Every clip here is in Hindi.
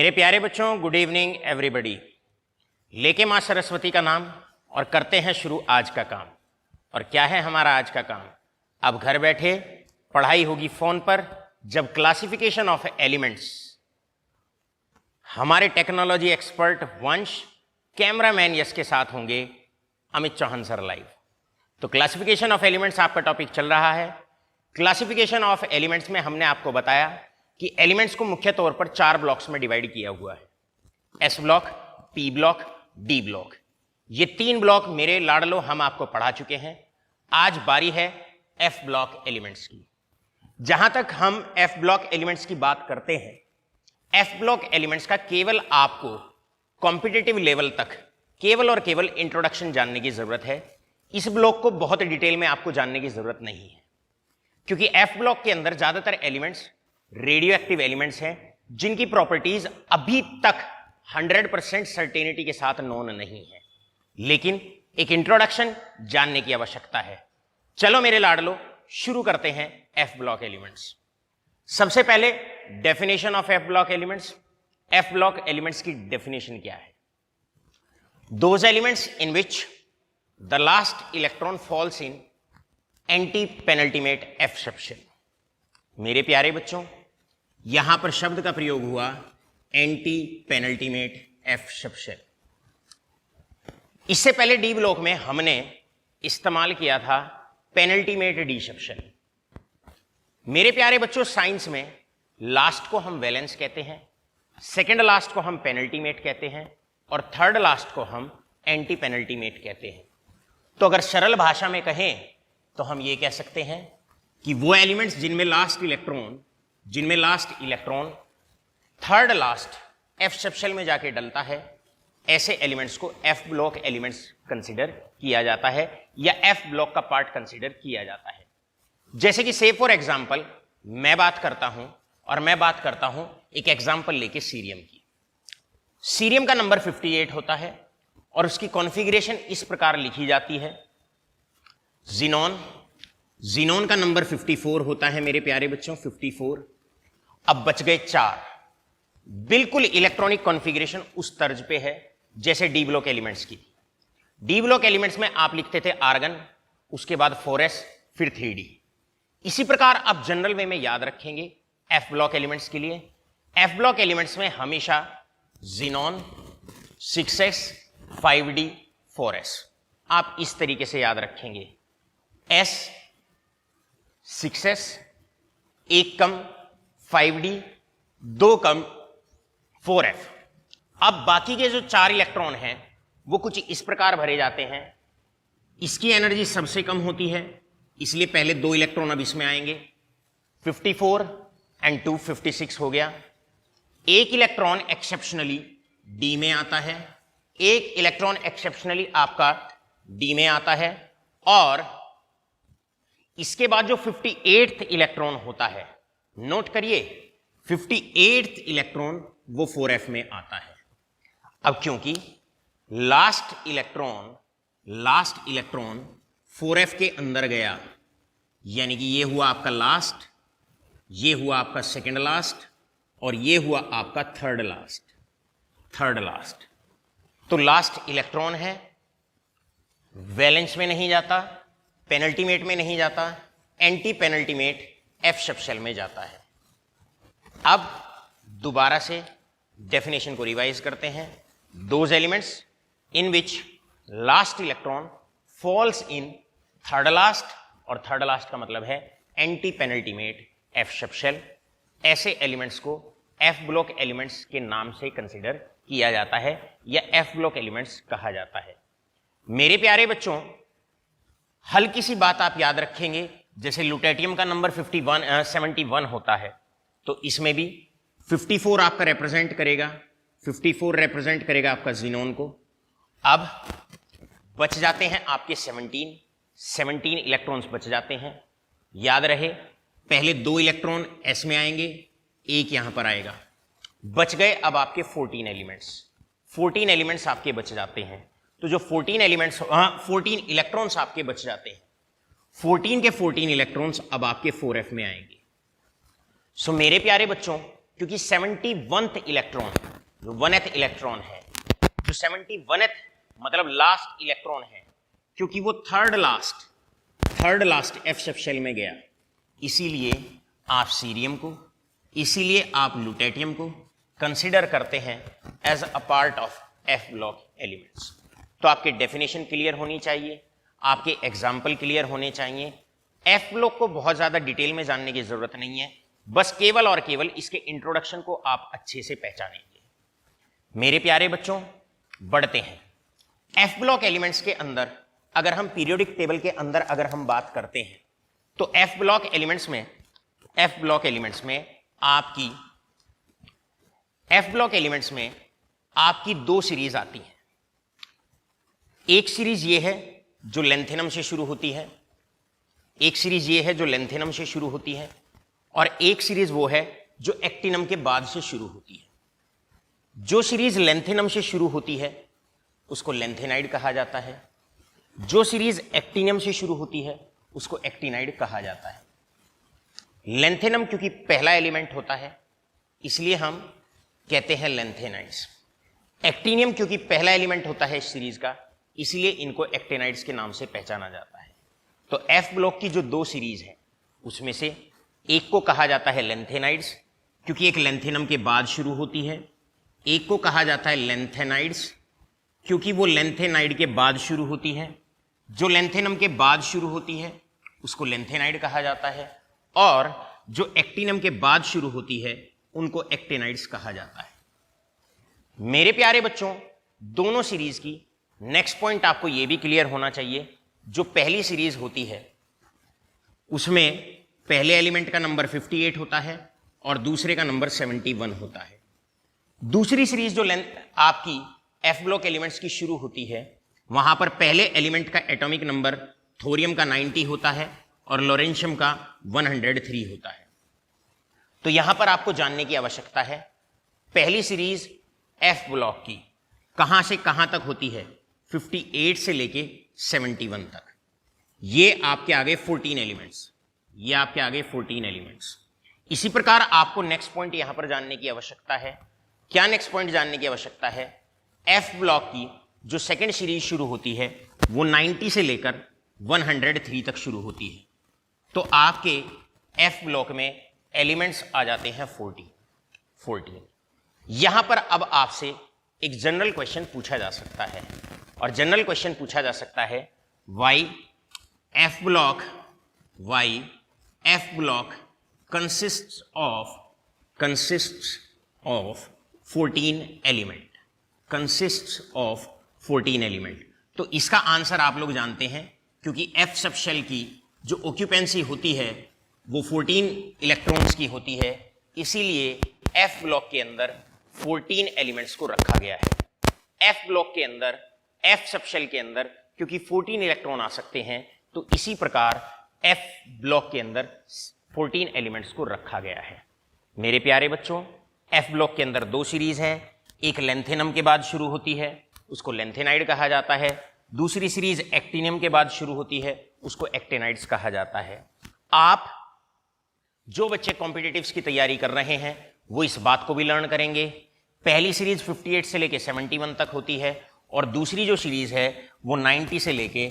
मेरे प्यारे बच्चों, गुड इवनिंग एवरीबॉडी। लेके मां सरस्वती का नाम और करते हैं शुरू आज का काम। और क्या है हमारा आज का काम? अब घर बैठे पढ़ाई होगी फोन पर, जब क्लासिफिकेशन ऑफ एलिमेंट्स हमारे टेक्नोलॉजी एक्सपर्ट वंश, कैमरामैन यश के साथ होंगे अमित चौहान सर लाइव। तो क्लासिफिकेशन ऑफ एलिमेंट्स आपका टॉपिक चल रहा है। क्लासिफिकेशन ऑफ एलिमेंट्स में हमने आपको बताया कि एलिमेंट्स को मुख्य तौर पर 4 ब्लॉक्स में डिवाइड किया हुआ है। S block, P block, D block. ये 3 ब्लॉक मेरे लाडलो हम आपको पढ़ा चुके हैं। आज बारी है एफ ब्लॉक एलिमेंट्स की। जहां तक हम एफ ब्लॉक एलिमेंट्स की बात करते हैं, एफ ब्लॉक एलिमेंट्स का केवल आपको कॉम्पिटिटिव लेवल तक केवल और केवल इंट्रोडक्शन जानने की जरूरत है। इस ब्लॉक को बहुत डिटेल में आपको जानने की जरूरत नहीं है, क्योंकि एफ ब्लॉक के अंदर ज्यादातर एलिमेंट्स रेडियो एक्टिव एलिमेंट्स हैं, जिनकी प्रॉपर्टीज अभी तक 100% सर्टेनिटी के साथ नोन नहीं है, लेकिन एक इंट्रोडक्शन जानने की आवश्यकता है। चलो मेरे लाडलो, शुरू करते हैं एफ ब्लॉक एलिमेंट्स। सबसे पहले definition of f block elements. F block elements की डेफिनेशन क्या है? Those elements in which the last electron falls in anti penultimate F subshell. मेरे प्यारे बच्चों, यहां पर शब्द का प्रयोग हुआ एंटी पेनल्टीमेट एफ सबशेल। इससे पहले डी ब्लॉक में हमने इस्तेमाल किया था पेनल्टीमेट डी सबशेल। मेरे प्यारे बच्चों, साइंस में लास्ट को हम वैलेंस कहते हैं, सेकंड लास्ट को हम पेनल्टीमेट कहते हैं और थर्ड लास्ट को हम एंटी पेनल्टीमेट कहते हैं। तो अगर सरल भाषा में कहें तो हम ये कह सकते हैं कि वो एलिमेंट्स जिनमें last electron third last F subshell में जाके डलता है, ऐसे एलिमेंट्स को एफ ब्लॉक एलिमेंट्स कंसीडर किया जाता है या एफ ब्लॉक का पार्ट कंसीडर किया जाता है। जैसे कि से फॉर एग्जांपल मैं बात करता हूं एक एग्जांपल लेके सीरियम की। सीरियम का नंबर 58 होता है और उसकी कॉन्फ़िगरेशन इस प्रकार लिखी जाती है। जीनोन का नंबर 54 होता है मेरे प्यारे बच्चों, 54। अब बच गए 4। बिल्कुल इलेक्ट्रॉनिक कॉन्फ़िगरेशन उस तर्ज पे है जैसे डी ब्लॉक एलिमेंट्स की। डी ब्लॉक एलिमेंट्स में आप लिखते थे आर्गन, उसके बाद 4s, फिर 3d। इसी प्रकार आप जनरल वे में याद रखेंगे एफ ब्लॉक एलिमेंट्स के लिए। एफ ब्लॉक एलिमेंट्स में हमेशा जीनोन, 6s, 5d, 4s आप इस तरीके से याद रखेंगे। s 6s, 1 कम 5d, 2 कम 4f। अब बाकी के जो 4 इलेक्ट्रॉन हैं वो कुछ इस प्रकार भरे जाते हैं। इसकी एनर्जी सबसे कम होती है, इसलिए पहले 2 इलेक्ट्रॉन अब इसमें आएंगे। 54 एंड 2 56 हो गया। एक इलेक्ट्रॉन एक्सेप्शनली डी में आता है, एक इलेक्ट्रॉन एक्सेप्शनली आपका डी में आता है, और इसके बाद जो 58th इलेक्ट्रॉन होता है, नोट करिए 58th इलेक्ट्रॉन वो 4f में आता है। अब क्योंकि लास्ट इलेक्ट्रॉन 4f के अंदर गया, यानी कि ये हुआ आपका लास्ट, ये हुआ आपका सेकंड लास्ट और ये हुआ आपका थर्ड लास्ट। तो लास्ट इलेक्ट्रॉन है, वैलेंस में नहीं जाता, पेनल्टीमेट में नहीं जाता, एंटी पेनल्टीमेट एफ सबशेल में जाता है। अब दोबारा से डेफिनेशन को रिवाइज करते हैं। Those elements in which last electron falls in third last, और थर्ड लास्ट का मतलब है एंटी पेनल्टीमेट एफ सबशेल, ऐसे एलिमेंट्स को एफ ब्लॉक एलिमेंट्स के नाम से कंसीडर किया जाता है या एफ ब्लॉक एलिमेंट्स कहा जाता है। मेरे प्यारे बच्चों, हल्की सी बात आप याद रखेंगे, जैसे लुटेटियम का नंबर 71 होता है, तो इसमें भी 54 आपका रिप्रेजेंट करेगा, 54 रिप्रेजेंट करेगा आपका जीनोन को। अब बच जाते हैं आपके 17 इलेक्ट्रॉन्स बच जाते हैं। याद रहे पहले 2 इलेक्ट्रॉन एस में आएंगे, एक यहां पर आएगा। बच गए अब आपके 14 एलिमेंट्स आपके बच जाते हैं। तो जो 14 इलेक्ट्रॉन्स आपके बच जाते हैं, 14 के 14 इलेक्ट्रॉन्स अब आपके 4f में आएंगे। सो मेरे प्यारे बच्चों, क्योंकि 71th इलेक्ट्रॉन जो 1th इलेक्ट्रॉन है, जो 71th मतलब लास्ट इलेक्ट्रॉन है, क्योंकि वो third last f sub shell में गया, इसीलिए आप सीरियम को, इसीलिए आप लुटेटियम को कंसिडर करते हैं as a part of f block elements. तो आपके डेफिनेशन क्लियर होनी चाहिए, आपके एग्जाम्पल क्लियर होने चाहिए। एफ ब्लॉक को बहुत ज्यादा डिटेल में जानने की जरूरत नहीं है, बस केवल और केवल इसके इंट्रोडक्शन को आप अच्छे से पहचानेंगे। मेरे प्यारे बच्चों, बढ़ते हैं। एफ ब्लॉक एलिमेंट्स के अंदर अगर हम पीरियोडिक टेबल के अंदर अगर हम बात करते हैं तो एफ ब्लॉक एलिमेंट्स में आपकी दो सीरीज आती हैं। एक सीरीज ये है जो लेंथेनम से शुरू होती है, और एक सीरीज वो है जो एक्टिनम के बाद से शुरू होती है। जो सीरीज लेंथेनम से शुरू होती है उसको लेंथेनाइड कहा जाता है, जो सीरीज एक्टिनम से शुरू होती है उसको एक्टिनाइड कहा जाता है। लेंथेनम क्योंकि पहला एलिमेंट होता है इसलिए हम कहते हैं लेंथेनाइड्स। एक्टिनियम क्योंकि पहला एलिमेंट होता है इस सीरीज का, इसलिए इनको एक्टिनाइड्स के नाम से पहचाना जाता है। तो एफ ब्लॉक की जो दो सीरीज है उसमें से एक को कहा जाता है लेंथेनाइड्स क्योंकि एक लेंथेनम के बाद शुरू होती है, एक को कहा जाता है लेंथेनाइड्स क्योंकि वो लेंथेनाइड के बाद शुरू होती है। जो लेंथेनम के बाद शुरू होती है उसको लेंथेनाइड कहा जाता है, और जो एक्टिनम के बाद शुरू होती है उनको एक्टिनाइड्स कहा जाता है। मेरे प्यारे बच्चों, दोनों सीरीज की नेक्स्ट पॉइंट आपको यह भी क्लियर होना चाहिए, जो पहली सीरीज होती है उसमें पहले एलिमेंट का नंबर 58 होता है और दूसरे का नंबर 71 होता है। दूसरी सीरीज जो आपकी एफ ब्लॉक एलिमेंट्स की शुरू होती है वहां पर पहले एलिमेंट का एटॉमिक नंबर थोरियम का 90 होता है और लोरेंशियम का 103 होता है। तो यहां पर आपको जानने की आवश्यकता है पहली सीरीज एफ ब्लॉक की कहां से कहां तक होती है, 58 से लेके 71 तक। ये आपके आगे 14 एलिमेंट्स। इसी प्रकार आपको नेक्स्ट पॉइंट यहां पर जानने की आवश्यकता है। क्या नेक्स्ट पॉइंट जानने की आवश्यकता है? एफ ब्लॉक की जो सेकेंड सीरीज शुरू होती है वो 90 से लेकर 103 तक शुरू होती है। तो आपके एफ ब्लॉक में एलिमेंट्स आ जाते हैं 14। यहां पर अब आपसे एक जनरल क्वेश्चन पूछा जा सकता है, और जनरल क्वेश्चन पूछा जा सकता है why f block consists of 14 element. तो इसका आंसर आप लोग जानते हैं, क्योंकि एफ सब शेल की जो ऑक्यूपेंसी होती है वो 14 इलेक्ट्रॉन्स की होती है, इसीलिए एफ ब्लॉक के अंदर 14 एलिमेंट्स को रखा गया है। एफ ब्लॉक के अंदर, एफ सब शेल के अंदर क्योंकि 14 इलेक्ट्रॉन आ सकते हैं, तो इसी प्रकार एफ ब्लॉक के अंदर 14 एलिमेंट्स को रखा गया है। मेरे प्यारे बच्चों, एफ ब्लॉक के अंदर दो सीरीज हैं, एक लेंथेनम के बाद शुरू होती है उसको लेंथेनाइड कहा जाता है, दूसरी सीरीज एक्टिनियम के बाद शुरू होती है उसको एक्टिनाइड्स कहा जाता है। आप जो बच्चे कॉम्पिटिटिव्स की तैयारी कर रहे हैं वो इस बात को भी लर्न करेंगे। पहली सीरीज 58 से लेके 71 तक होती है और दूसरी जो सीरीज है वो 90 से लेके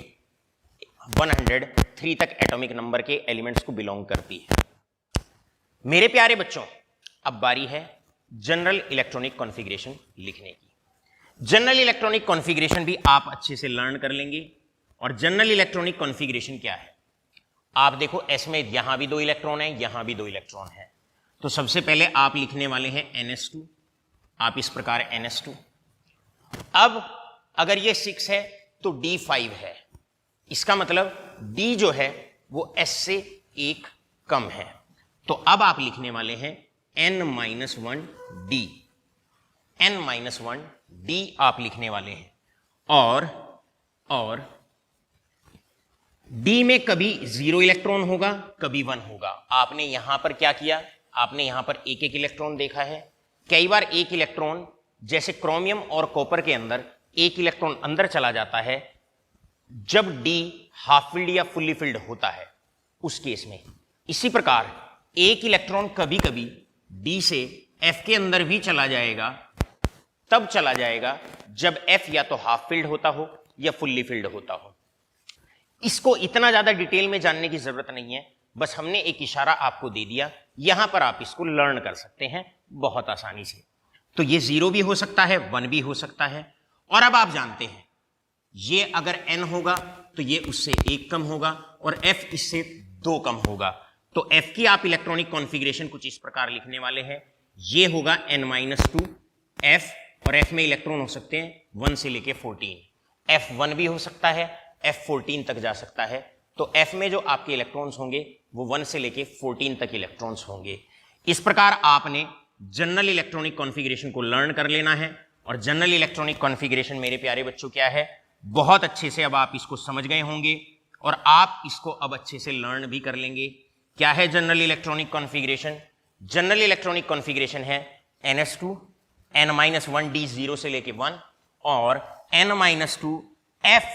103 तक एटॉमिक नंबर के एलिमेंट्स को बिलोंग करती है। मेरे प्यारे बच्चों, अब बारी है जनरल इलेक्ट्रॉनिक कॉन्फ़िगरेशन लिखने की। जनरल इलेक्ट्रॉनिक कॉन्फ़िगरेशन भी आप अच्छे से लर्न कर लेंगे। और जनरल इलेक्ट्रॉनिक कॉन्फ़िगरेशन क्या है? आप देखो, एस में यहां भी 2 इलेक्ट्रॉन है, यहां भी 2 इलेक्ट्रॉन है। तो सबसे पहले आप लिखने वाले हैं NS2। आप इस प्रकार NS2। अब अगर ये 6 है तो D5 है, इसका मतलब D जो है वो S से 1 कम है। तो अब आप लिखने वाले हैं N-1D। N-1D आप लिखने वाले हैं, और D में कभी 0 इलेक्ट्रॉन होगा, कभी 1 होगा। आपने यहां पर क्या किया? आपने यहां पर एक इलेक्ट्रॉन देखा है। कई बार एक इलेक्ट्रॉन, जैसे क्रोमियम और कॉपर के अंदर एक इलेक्ट्रॉन अंदर चला जाता है जब D हाफ फिल्ड या फुल्ली फिल्ड होता है, उस केस में। इसी प्रकार एक इलेक्ट्रॉन कभी कभी D से F के अंदर भी चला जाएगा, तब चला जाएगा जब F या तो हाफ फिल्ड होता हो या फुल्ली फिल्ड होता हो। इसको इतना ज्यादा डिटेल में जानने की जरूरत नहीं है, बस हमने एक इशारा आपको दे दिया, यहां पर आप इसको लर्न कर सकते हैं बहुत आसानी से। तो ये 0 भी हो सकता है, 1 भी हो सकता है। और अब आप जानते हैं ये अगर n होगा तो ये उससे 1 कम होगा और f इससे 2 कम होगा। तो f की आप इलेक्ट्रॉनिक कॉन्फ़िगरेशन कुछ इस प्रकार लिखने वाले हैं, ये होगा n-2 f, और f में इलेक्ट्रॉन हो सकते हैं 1 से लेके 14, f1 भी हो सकता है, f14 तक जा सकता है। तो f में जो आपके इलेक्ट्रॉन्स होंगे वो 1 से लेके 14 तक इलेक्ट्रॉन्स होंगे। इस प्रकार आपने जनरल इलेक्ट्रॉनिक कॉन्फ़िगरेशन को लर्न कर लेना है। और जनरल इलेक्ट्रॉनिक कॉन्फ़िगरेशन मेरे प्यारे बच्चों क्या है, बहुत अच्छे से अब आप इसको समझ गए होंगे और आप इसको अब अच्छे से लर्न भी कर लेंगे। क्या है general electronic configuration? General electronic configuration है ns2 n-1d 0 से लेके 1 और n-2 f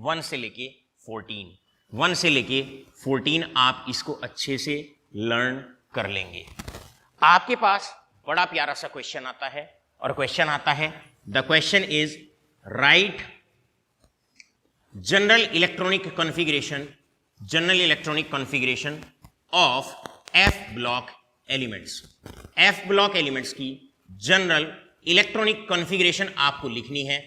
1 से लेके 14, 1 से लेके 14 आप इसको अच्छे से लर्न कर लेंगे। आपके पास बड़ा प्यारा सा क्वेश्चन आता है और क्वेश्चन आता है, the question is right general electronic configuration of f block elements. F block elements की जनरल इलेक्ट्रॉनिक कॉन्फ़िगरेशन आपको लिखनी है।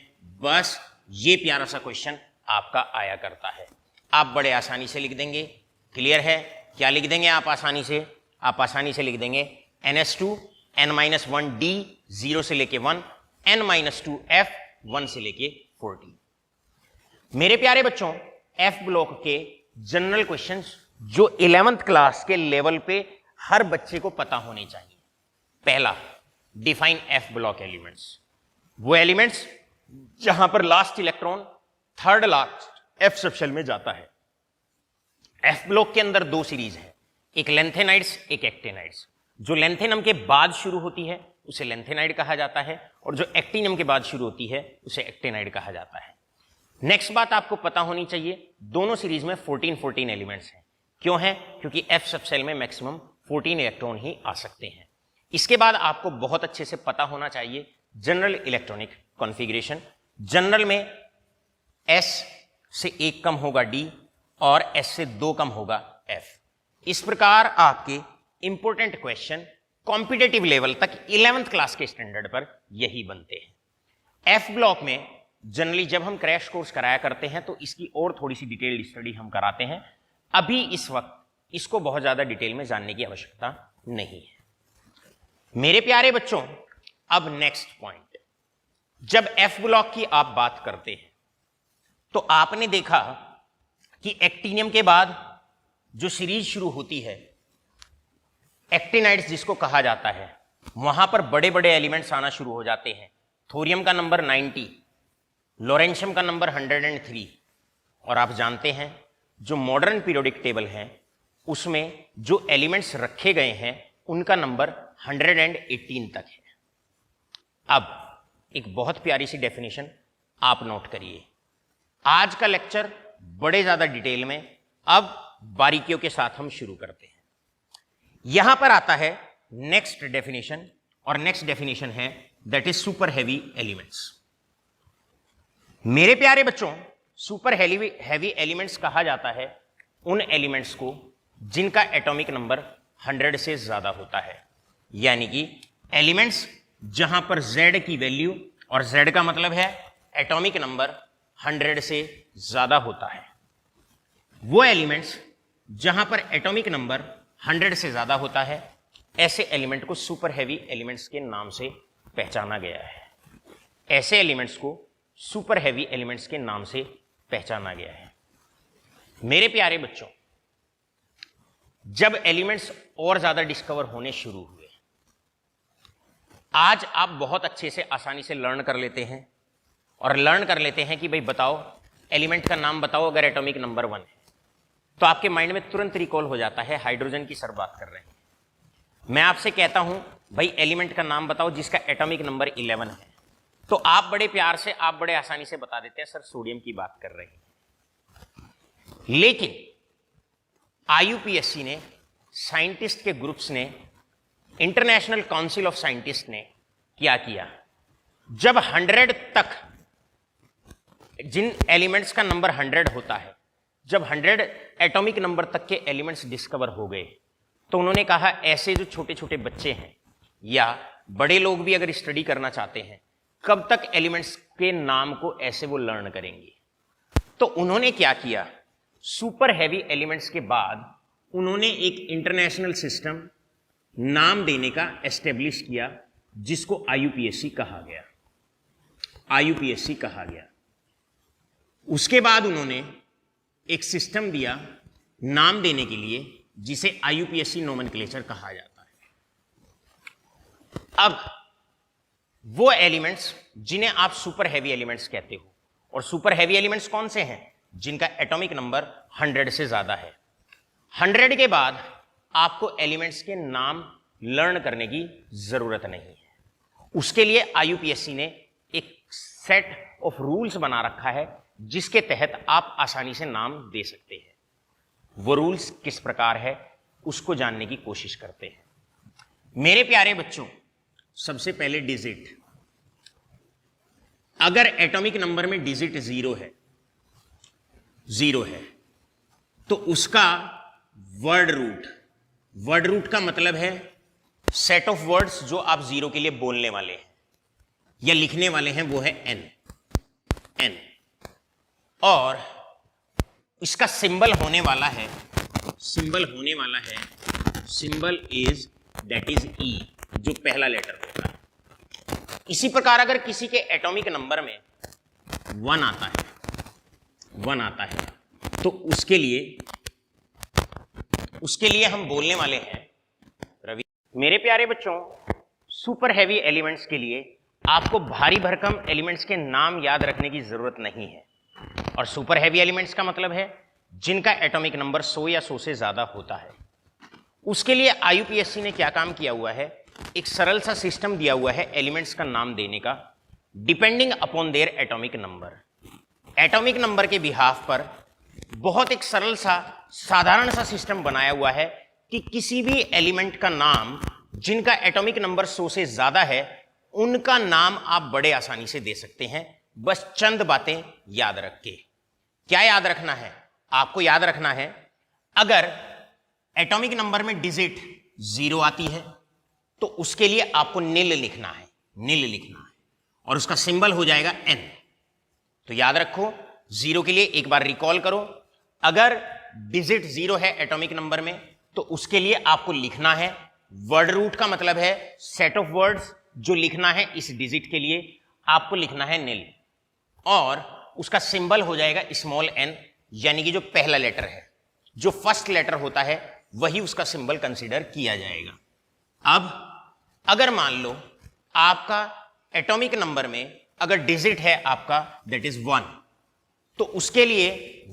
बस ये प्यारा सा क्वेश्चन आपका आया करता है, आप बड़े आसानी से लिख देंगे। क्लियर है? क्या लिख देंगे आप आसानी से? आप आसानी से लिख देंगे ns2 n-1d 0 से लेके 1 n-2 f 1 से लेके 14। मेरे प्यारे बच्चों, एफ ब्लॉक के जनरल क्वेश्चंस जो 11th क्लास के लेवल पे हर बच्चे को पता होने चाहिए। पहला, डिफाइन एफ ब्लॉक एलिमेंट्स। वो एलिमेंट्स जहां पर last electron third last F subshell में जाता है। एफ ब्लॉक के अंदर 2 सीरीज है, एक लेंथेनाइड्स, एक एक्टिनाइड्स। जो लेंथेनम के बाद शुरू होती है उसे लेंथेनाइड कहा जाता है और जो एक्टिनम के बाद शुरू होती है उसे एक्टिनाइड कहा जाता है। नेक्स्ट बात आपको पता होनी चाहिए, दोनों सीरीज में 14 एलिमेंट्स हैं। क्यों है? क्योंकि एफ सबसेल में मैक्सिमम 14 इलेक्ट्रॉन ही आ सकते हैं। इसके बाद आपको बहुत अच्छे से पता होना चाहिए जनरल इलेक्ट्रॉनिक कॉन्फ़िगरेशन। जनरल में S से 1 कम होगा D और S से 2 कम होगा F। इस प्रकार आपके इंपॉर्टेंट क्वेश्चन कॉम्पिटिटिव लेवल तक 11th क्लास के स्टैंडर्ड पर यही बनते हैं। एफ ब्लॉक में जनरली जब हम क्रैश कोर्स कराया करते हैं तो इसकी और थोड़ी सी डिटेल्ड स्टडी हम कराते हैं। अभी इस वक्त इसको बहुत ज्यादा डिटेल में जानने की आवश्यकता नहीं है। मेरे प्यारे बच्चों, अब नेक्स्ट पॉइंट, जब एफ ब्लॉक की आप बात करते हैं तो आपने देखा कि एक्टिनियम के बाद जो सीरीज शुरू होती है एक्टिनाइड्स जिसको कहा जाता है, वहां पर बड़े बड़े एलिमेंट्स आना शुरू हो जाते हैं। थोरियम का नंबर 90, लॉरेंशियम का नंबर 103। और आप जानते हैं जो मॉडर्न पीरियोडिक टेबल है उसमें जो एलिमेंट्स रखे गए हैं उनका नंबर 118 तक है। अब एक बहुत प्यारी सी डेफिनेशन आप नोट करिए। आज का लेक्चर बड़े ज्यादा डिटेल में अब बारीकियों के साथ हम शुरू करते हैं। यहां पर आता है नेक्स्ट डेफिनेशन, और नेक्स्ट डेफिनेशन है that is super heavy elements. मेरे प्यारे बच्चों, सुपर हैवी एलिमेंट्स कहा जाता है उन एलिमेंट्स को जिनका एटॉमिक नंबर 100 से ज्यादा होता है। यानी कि एलिमेंट्स जहां पर Z की वैल्यू, और Z का मतलब है एटॉमिक नंबर 100 से ज्यादा होता है, वो एलिमेंट्स जहां पर एटॉमिक नंबर 100 से ज्यादा होता है, ऐसे एलिमेंट को सुपर हैवी एलिमेंट्स के नाम से पहचाना गया है। ऐसे एलिमेंट्स को सुपर हैवी एलिमेंट्स के नाम से पहचाना गया है। मेरे प्यारे बच्चों, जब एलिमेंट्स और ज्यादा डिस्कवर होने शुरू हुए, आज आप बहुत अच्छे से आसानी से लर्न कर लेते हैं और लर्न कर लेते हैं कि भाई बताओ एलिमेंट का नाम बताओ अगर एटॉमिक नंबर 1 है, तो आपके माइंड में तुरंत रिकॉल हो जाता है हाइड्रोजन की सर बात कर रहे हैं। मैं आपसे कहता हूं भाई एलिमेंट का नाम बताओ जिसका एटॉमिक नंबर 11 है, तो आप बड़े प्यार से, आप बड़े आसानी से बता देते हैं सर सोडियम की बात कर रहे हैं। लेकिन IUPAC ने, साइंटिस्ट के ग्रुप्स ने इंटरनेशनल काउंसिल ऑफ साइंटिस्ट ने क्या किया, जब 100 तक जिन एलिमेंट्स का नंबर 100 होता है, जब 100 एटॉमिक नंबर तक के एलिमेंट्स डिस्कवर हो गए, तो उन्होंने कहा ऐसे जो छोटे छोटे बच्चे हैं या बड़े लोग भी अगर स्टडी करना चाहते हैं, कब तक एलिमेंट्स के नाम को ऐसे वो लर्न करेंगे। तो उन्होंने क्या किया, सुपर हैवी एलिमेंट्स के बाद उन्होंने एक इंटरनेशनल सिस्टम नाम देने का एस्टेब्लिश किया, जिसको आईयूपीएसी कहा गया। आईयूपीएसी कहा गया। उसके बाद उन्होंने एक सिस्टम दिया नाम देने के लिए, जिसे आईयूपीएसी नोमेनक्लेचर कहा जाता है। अब वो एलिमेंट्स जिन्हें आप सुपर हैवी एलिमेंट्स कहते हो, और सुपर हैवी एलिमेंट्स कौन से हैं, जिनका एटॉमिक नंबर 100 से ज्यादा है। 100 के बाद आपको एलिमेंट्स के नाम लर्न करने की जरूरत नहीं है। उसके लिए आईयूपीएसी ने एक सेट ऑफ रूल्स बना रखा है, जिसके तहत आप आसानी से नाम दे सकते हैं। वो रूल्स किस प्रकार है, उसको जानने की कोशिश करते हैं। मेरे प्यारे बच्चों, सबसे पहले डिजिट। अगर एटॉमिक नंबर में डिजिट 0 है तो उसका वर्ड रूट का मतलब है सेट ऑफ वर्ड्स जो आप 0 के लिए बोलने वाले हैं या लिखने वाले हैं, वो है n। और इसका सिंबल होने वाला है, symbol is that is E, जो पहला लेटर होता है। इसी प्रकार अगर किसी के एटॉमिक नंबर में 1 आता है तो उसके लिए हम बोलने वाले हैं रवि। मेरे प्यारे बच्चों, सुपर हैवी एलिमेंट्स के लिए आपको भारी भरकम एलिमेंट्स के नाम याद रखने की जरूरत नहीं है। और सुपर हैवी एलिमेंट्स का मतलब है जिनका एटॉमिक नंबर 100 या 100 से ज्यादा होता है। उसके लिए आईयूपीएसी ने क्या काम किया हुआ है, एक सरल सा सिस्टम दिया हुआ है एलिमेंट्स का नाम देने का, depending upon their atomic number. Atomic number के बिहाफ पर बहुत एक सरल सा साधारण सा सिस्टम बनाया हुआ है कि किसी भी एलिमेंट का नाम जिनका एटॉमिक नंबर 100 से ज्यादा है, उनका नाम आप बड़े आसानी से दे सकते हैं, बस चंद बातें याद रख के। क्या याद रखना है? आपको याद रखना है, अगर एटॉमिक नंबर में डिजिट 0 आती है तो उसके लिए आपको नील लिखना है, और उसका सिंबल हो जाएगा n। तो याद रखो, 0 के लिए एक बार रिकॉल करो, अगर डिजिट 0 है एटॉमिक नंबर में तो उसके लिए आपको लिखना है, वर्ड रूट का मतलब है सेट ऑफ वर्ड्स जो लिखना है इस डिजिट के लिए, आपको लिखना है नील, और उसका सिंबल हो जाएगा स्मॉल n, यानी कि जो पहला लेटर है, जो फर्स्ट लेटर होता है वही उसका सिंबल कंसीडर किया जाएगा। अब अगर मान लो आपका एटॉमिक नंबर में अगर डिजिट है आपका दैट इज 1, तो उसके लिए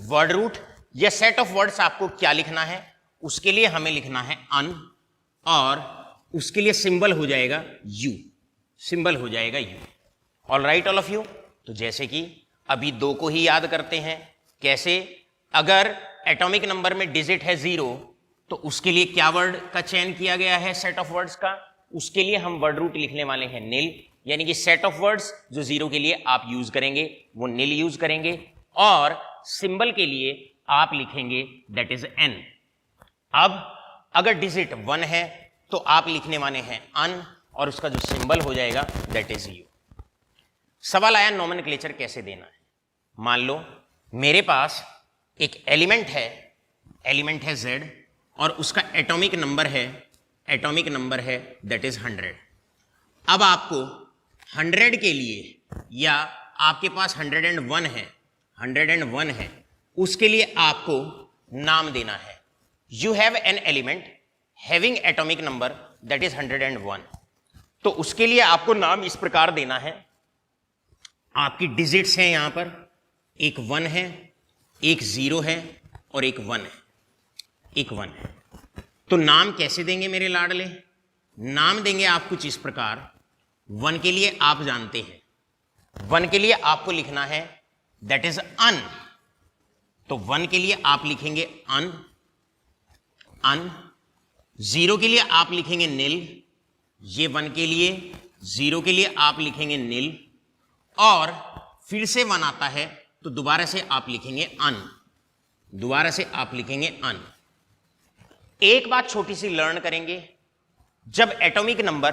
वर्ड रूट या सेट ऑफ वर्ड्स आपको क्या लिखना है, उसके लिए हमें लिखना है अन, और उसके लिए सिंबल हो जाएगा you, all right all of you. तो जैसे कि अभी 2 को ही याद करते हैं, कैसे, अगर एटॉमिक नंबर में डिजिट है 0 तो उसके लिए क्या वर्ड का चयन किया गया है सेट ऑफ वर्ड्स का, उसके लिए हम वर्ड रूट लिखने वाले हैं नील, यानी कि सेट ऑफ वर्ड्स जो 0 के लिए आप यूज करेंगे वो नील यूज करेंगे, और सिंबल के लिए आप लिखेंगे दैट इज n। अब अगर डिजिट 1 है तो आप लिखने वाले हैं अन, और उसका जो सिंबल हो जाएगा दैट इज यू। सवाल आया नोमेनक्लेचर कैसे देना है। मान लो मेरे पास एक एलिमेंट है Z, और उसका एटॉमिक नंबर है दैट इज 100। अब आपको 100 के लिए, या आपके पास 101 है, उसके लिए आपको नाम देना है। You have an element having atomic number that is 101, तो उसके लिए आपको नाम इस प्रकार देना है, आपकी डिजिट्स हैं यहां पर, एक 1 है, एक 0 है और एक 1 है। तो नाम कैसे देंगे मेरे लाडले? नाम देंगे आप कुछ इस प्रकार। 1 के लिए आप जानते हैं, 1 के लिए आपको लिखना है दैट इज अन, तो 1 के लिए आप लिखेंगे अन। 0 के लिए आप लिखेंगे नील, ये 1 के लिए, 0 के लिए आप लिखेंगे नील, और फिर से 1 आता है तो दोबारा से आप लिखेंगे अन, दोबारा से आप लिखेंगे अन। एक बात छोटी सी लर्न करेंगे, जब एटॉमिक नंबर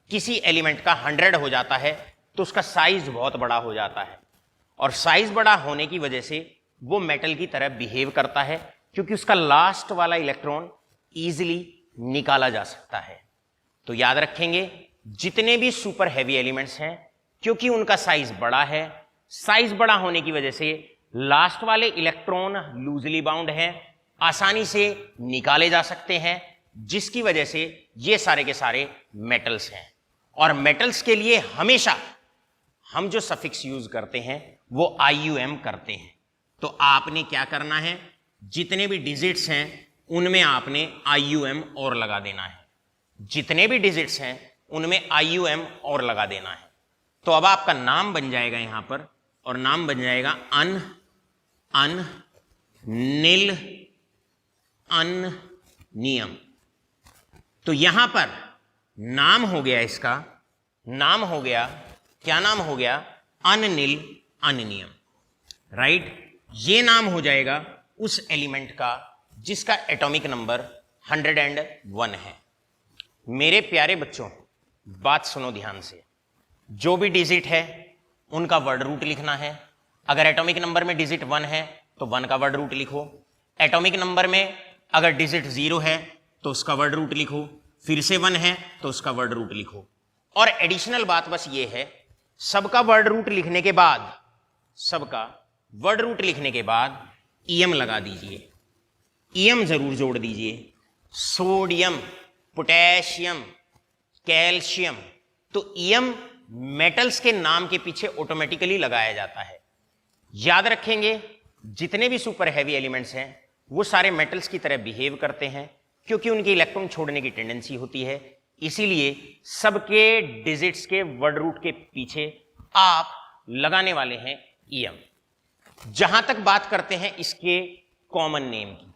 किसी एलिमेंट का 100 हो जाता है तो उसका साइज बहुत बड़ा हो जाता है, और साइज बड़ा होने की वजह से वो मेटल की तरह बिहेव करता है, क्योंकि उसका लास्ट वाला इलेक्ट्रॉन इजीली निकाला जा सकता है। तो याद रखेंगे, जितने भी सुपर हैवी एलिमेंट्स हैं, क्योंकि उनका साइज बड़ा है, साइज बड़ा होने की वजह से लास्ट वाले इलेक्ट्रॉन लूजली बाउंड हैं, आसानी से निकाले जा सकते हैं, जिसकी वजह से ये सारे के सारे मेटल्स हैं। और मेटल्स के लिए हमेशा हम जो सफिक्स यूज करते हैं वो IUM करते हैं। तो आपने क्या करना है, जितने भी डिजिट्स हैं उनमें आपने IUM और लगा देना है, जितने भी डिजिट्स हैं उनमें IUM और लगा देना है। तो अब आपका नाम बन जाएगा यहां पर, और नाम बन जाएगा अन, अन, नील, अन, नियम। तो यहां पर नाम हो गया, इसका नाम हो गया, क्या नाम हो गया, अननील अननियम, राइट। ये नाम हो जाएगा उस एलिमेंट का जिसका एटॉमिक नंबर 101 है। मेरे प्यारे बच्चों, बात सुनो ध्यान से, जो भी डिजिट है उनका वर्ड रूट लिखना है। अगर एटॉमिक नंबर में डिजिट 1 है तो 1 का वर्ड रूट लिखो, एटॉमिक नंबर में अगर डिजिट 0 है तो उसका वर्ड रूट लिखो, फिर से 1 है तो उसका वर्ड रूट लिखो। और एडिशनल बात बस ये है, सबका वर्ड रूट लिखने के बाद, सबका वर्ड रूट लिखने के बाद EM लगा दीजिए, EM जरूर जोड़ दीजिए। सोडियम, पोटेशियम, कैल्शियम, तो EM मेटल्स के नाम के पीछे ऑटोमेटिकली लगाया जाता है। याद रखेंगे, जितने भी सुपर हैवी एलिमेंट्स हैं वो सारे मेटल्स की तरह बिहेव करते हैं, क्योंकि उनकी इलेक्ट्रॉन छोड़ने की टेंडेंसी होती है। इसीलिए सबके डिजिट्स के वर्ड रूट के पीछे आप लगाने वाले हैं EM। जहां तक बात करते हैं इसके कॉमन नेम की,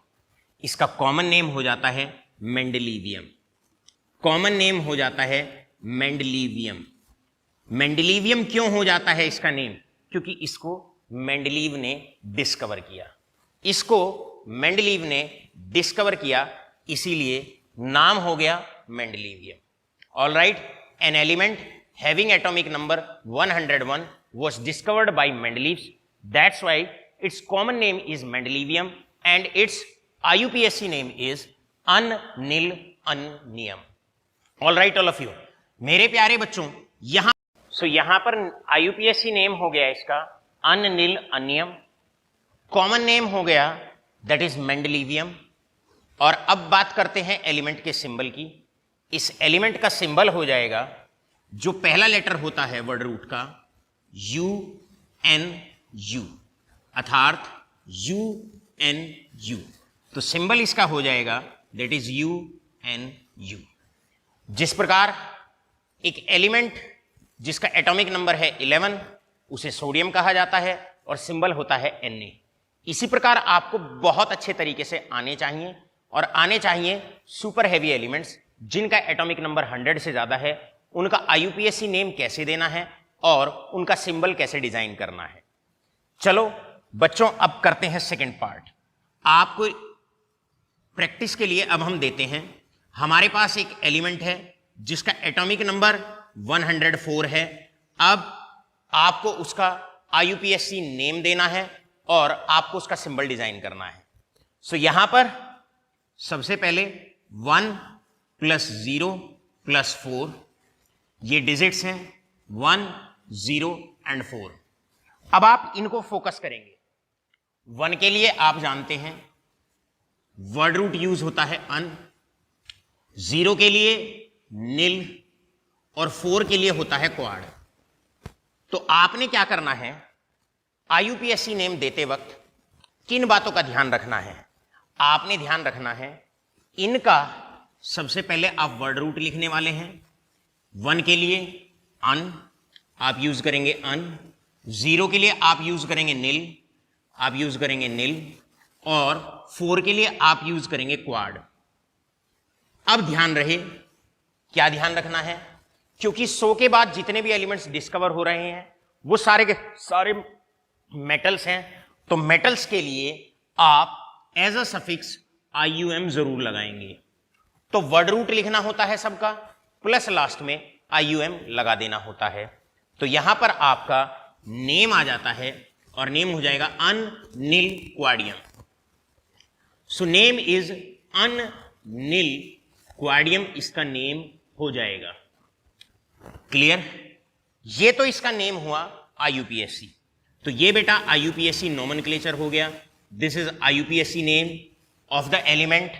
इसका कॉमन नेम हो जाता है मेंडलीवियम, कॉमन नेम हो जाता है मेंडलीवियम। मेंडलीवियम क्यों हो जाता है इसका नेम? क्योंकि इसको मेंडलीव ने डिस्कवर किया, इसको मेंडलीव ने डिस्कवर किया, इसीलिए नाम हो गया mendelevium. All right, an element having atomic number 101 was discovered by Mendeleev. That's why its common name is Mendelevium and its IUPAC name is An-Nil-An-Nium. All right, all of you. मेरे प्यारे बच्चों, यहाँ पर IUPAC नेम हो गया इसका An-Nil-An-Nium, कॉमन नेम हो गया दैट इज Mendelevium। और अब बात करते हैं एलिमेंट के सिंबल की। इस एलिमेंट का सिंबल हो जाएगा, जो पहला लेटर होता है वर्ड रूट का, UNU, अर्थात UNU। तो सिंबल इसका हो जाएगा दैट इज UNU। जिस प्रकार एक एलिमेंट जिसका एटॉमिक नंबर है 11 उसे सोडियम कहा जाता है और सिंबल होता है Na। इसी प्रकार आपको बहुत अच्छे तरीके से आने चाहिए, और आने चाहिए सुपर हैवी एलिमेंट्स जिनका एटॉमिक नंबर 100 से ज्यादा है, उनका IUPAC नेम कैसे देना है और उनका सिंबल कैसे डिजाइन करना है। चलो बच्चों, अब करते हैं सेकंड पार्ट। आपको प्रैक्टिस के लिए अब हम देते हैं, हमारे पास एक एलिमेंट है जिसका एटॉमिक नंबर 104 है। अब आपको उसका IUPAC नेम देना है और आपको उसका सिंबल डिजाइन करना है। सो यहां पर सबसे पहले 1 + 0 + 4, ये डिजिट्स हैं 1, 0 और 4। अब आप इनको फोकस करेंगे। 1 के लिए आप जानते हैं वर्ड रूट यूज होता है अन, 0 के लिए नील और 4 के लिए होता है क्वाड। तो आपने क्या करना है, IUPAC नेम देते वक्त किन बातों का ध्यान रखना है? आपने ध्यान रखना है इनका, सबसे पहले आप वर्ड रूट लिखने वाले हैं। 1 के लिए अन, आप यूज करेंगे अन, 0 के लिए आप यूज करेंगे नील, आप यूज करेंगे नील, और 4 के लिए आप यूज करेंगे क्वाड। अब ध्यान रहे, क्या ध्यान रखना है, क्योंकि 100 के बाद जितने भी एलिमेंट्स डिस्कवर हो रहे हैं वो सारे के सारे मेटल्स हैं, तो मेटल्स के लिए आप एज अ सफिक्स IUM जरूर लगाएंगे। तो वर्ड रूट लिखना होता है सबका, प्लस लास्ट में IUM लगा देना होता है। तो यहां पर आपका नेम आ जाता है और नेम हो जाएगा अननील क्वाडियम। सो नेम इज अननील क्वाडियम, इसका नेम हो जाएगा। क्लियर? ये तो इसका नेम हुआ IUPAC। तो ये बेटा IUPAC नोमेनक्लेचर हो गया। This is IUPAC name of the element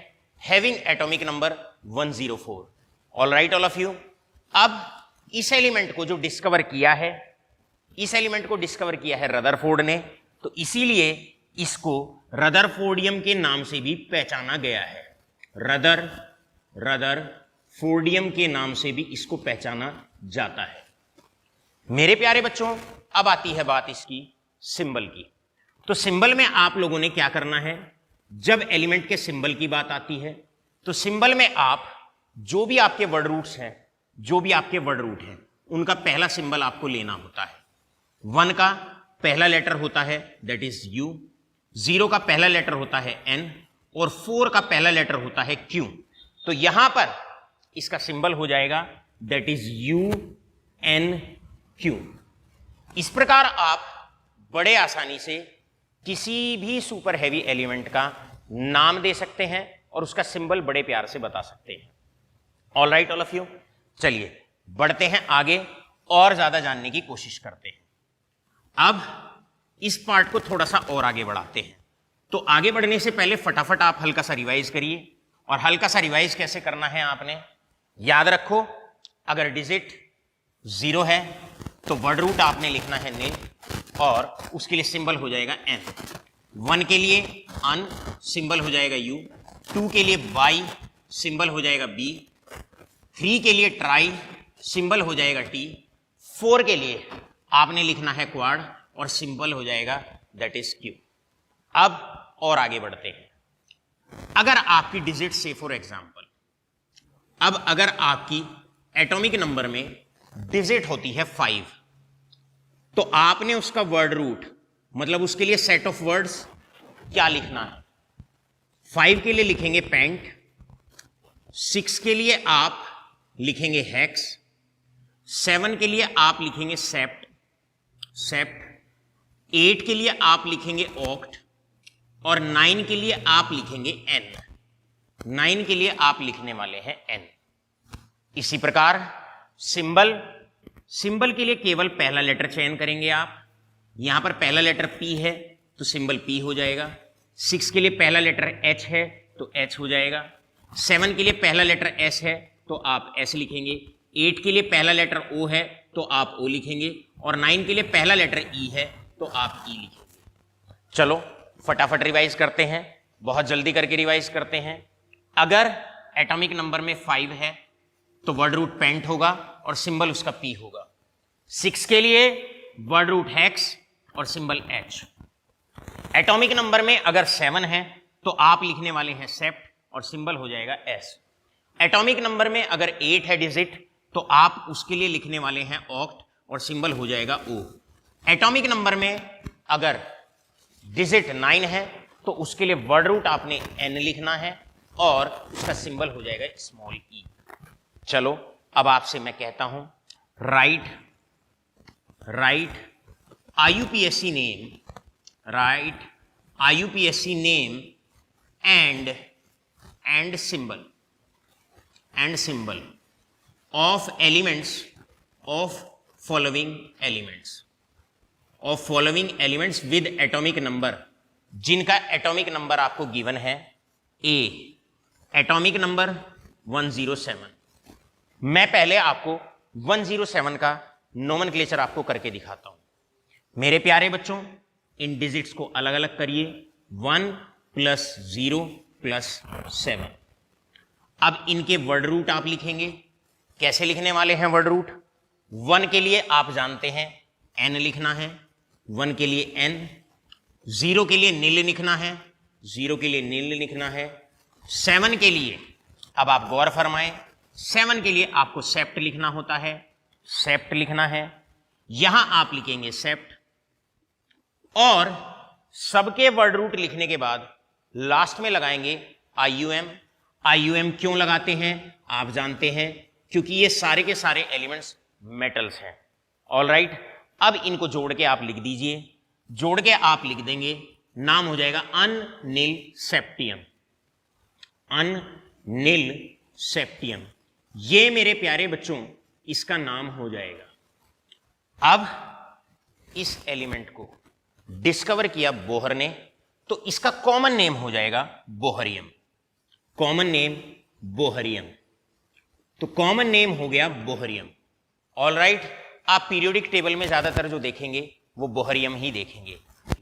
having atomic number 104। All right all of you. अब इस एलिमेंट को जो डिस्कवर किया है, इस एलिमेंट को डिस्कवर किया है रदरफोर्ड ने, तो इसीलिए इसको रदरफोर्डियम के नाम से भी पहचाना गया है। रदरफोर्डियम के नाम से भी इसको पहचाना जाता है। मेरे प्यारे बच्चों, अब आती है बात इसकी सिंबल की। तो सिंबल में आप लोगों ने क्या करना है, जब एलिमेंट के सिंबल की बात आती है तो सिंबल में आप जो भी आपके वर्ड रूट्स हैं, जो भी आपके वर्ड रूट हैं, उनका पहला सिंबल आपको लेना होता है। 1 का पहला लेटर होता है दैट इज U, 0 का पहला लेटर होता है N और 4 का पहला लेटर होता है Q। तो यहां पर इसका सिंबल हो जाएगा दैट इज UNQ। इस प्रकार आप बड़े आसानी से किसी भी सुपर हैवी एलिमेंट का नाम दे सकते हैं और उसका सिंबल बड़े प्यार से बता सकते हैं। All right all of you. चलिए बढ़ते हैं आगे और ज्यादा जानने की कोशिश करते हैं। अब इस पार्ट को थोड़ा सा और आगे बढ़ाते हैं। तो आगे बढ़ने से पहले फटाफट आप हल्का सा रिवाइज करिए। और हल्का सा रिवाइज कैसे करना है, आपने याद रखो, अगर डिजिट 0 है तो वर्ड रूट आपने लिखना है नील और उसके लिए सिंबल हो जाएगा N। 1 के लिए अन, सिंबल हो जाएगा U। 2 के लिए बाई, सिंबल हो जाएगा B। 3 के लिए ट्राई, सिंबल हो जाएगा T। 4 के लिए आपने लिखना है क्वाड और सिंबल हो जाएगा दैट इज Q। अब और आगे बढ़ते हैं। अगर आपकी डिजिट से फॉर एग्जांपल, अब अगर आपकी एटॉमिक नंबर में डिजिट होती है 5, तो आपने उसका वर्ड रूट मतलब उसके लिए सेट ऑफ वर्ड्स क्या लिखना है। 5 के लिए लिखेंगे पेंट, 6 के लिए आप लिखेंगे हेक्स, 7 के लिए आप लिखेंगे सेप्ट, 8 के लिए आप लिखेंगे ऑक्ट और 9 के लिए आप लिखेंगे N। 9 के लिए आप लिखने वाले हैं N। इसी प्रकार सिंबल के लिए केवल पहला लेटर चयन करेंगे आप। यहां पर पहला लेटर P है तो सिंबल P हो जाएगा। 6 के लिए पहला लेटर H है तो H हो जाएगा। 7 के लिए पहला लेटर S है तो आप S लिखेंगे। 8 के लिए पहला लेटर O है तो आप O लिखेंगे और 9 के लिए पहला लेटर E है तो आप E लिखेंगे। चलो फटाफट रिवाइज करते हैं, बहुत जल्दी करके रिवाइज करते हैं। अगर एटॉमिक नंबर में 5 है तो वर्ड रूट पेंट होगा और सिंबल उसका P होगा। 6 के लिए वर्ड रूट हेक्स और सिंबल H। एटॉमिक नंबर में अगर 7 है तो आप लिखने वाले हैं सेप्ट और सिंबल हो जाएगा S। एटॉमिक नंबर में अगर 8 है डिजिट तो आप उसके लिए लिखने वाले हैं ऑक्ट और सिंबल हो जाएगा O। एटॉमिक नंबर में अगर डिजिट 9 है तो उसके लिए वर्ड रूट आपने N लिखना है और उसका सिंबल हो जाएगा स्मॉल e। चलो अब आपसे मैं कहता हूं right IUPAC name, right IUPAC name and symbol of elements of following elements with atomic number, जिनका एटॉमिक नंबर आपको गिवन है। A atomic number 107। मैं पहले आपको 107 का नोमेनक्लेचर आपको करके दिखाता हूं। मेरे प्यारे बच्चों, इन डिजिट्स को अलग अलग करिए। 1 + 0 + 7। अब इनके वर्ड रूट आप लिखेंगे। कैसे लिखने वाले हैं वर्ड रूट? 1 के लिए आप जानते हैं N लिखना है, 1 के लिए N। 0 के लिए नील लिखना है, 0 के लिए नील लिखना है। 7 के लिए अब आप गौर फरमाएं, 7 के लिए आपको सेप्ट लिखना होता है, सेप्ट लिखना है, यहां आप लिखेंगे सेप्ट, और सबके वर्ड रूट लिखने के बाद लास्ट में लगाएंगे IUM। IUM क्यों लगाते हैं आप जानते हैं, क्योंकि ये सारे के सारे एलिमेंट्स मेटल्स हैं। ऑलराइट, अब इनको जोड़ के आप लिख दीजिए, जोड़ के आप लिख देंगे, नाम हो जाएगा अननिल सेप्टियम, अननिल सेप्टियम। ये मेरे प्यारे बच्चों इसका नाम हो जाएगा। अब इस एलिमेंट को डिस्कवर किया बोहर ने, तो इसका कॉमन नेम हो जाएगा बोहरियम, कॉमन नेम बोहरियम। तो कॉमन नेम हो गया बोहरियम। ऑलराइट, आप पीरियोडिक टेबल में ज्यादातर जो देखेंगे वो बोहरियम ही देखेंगे,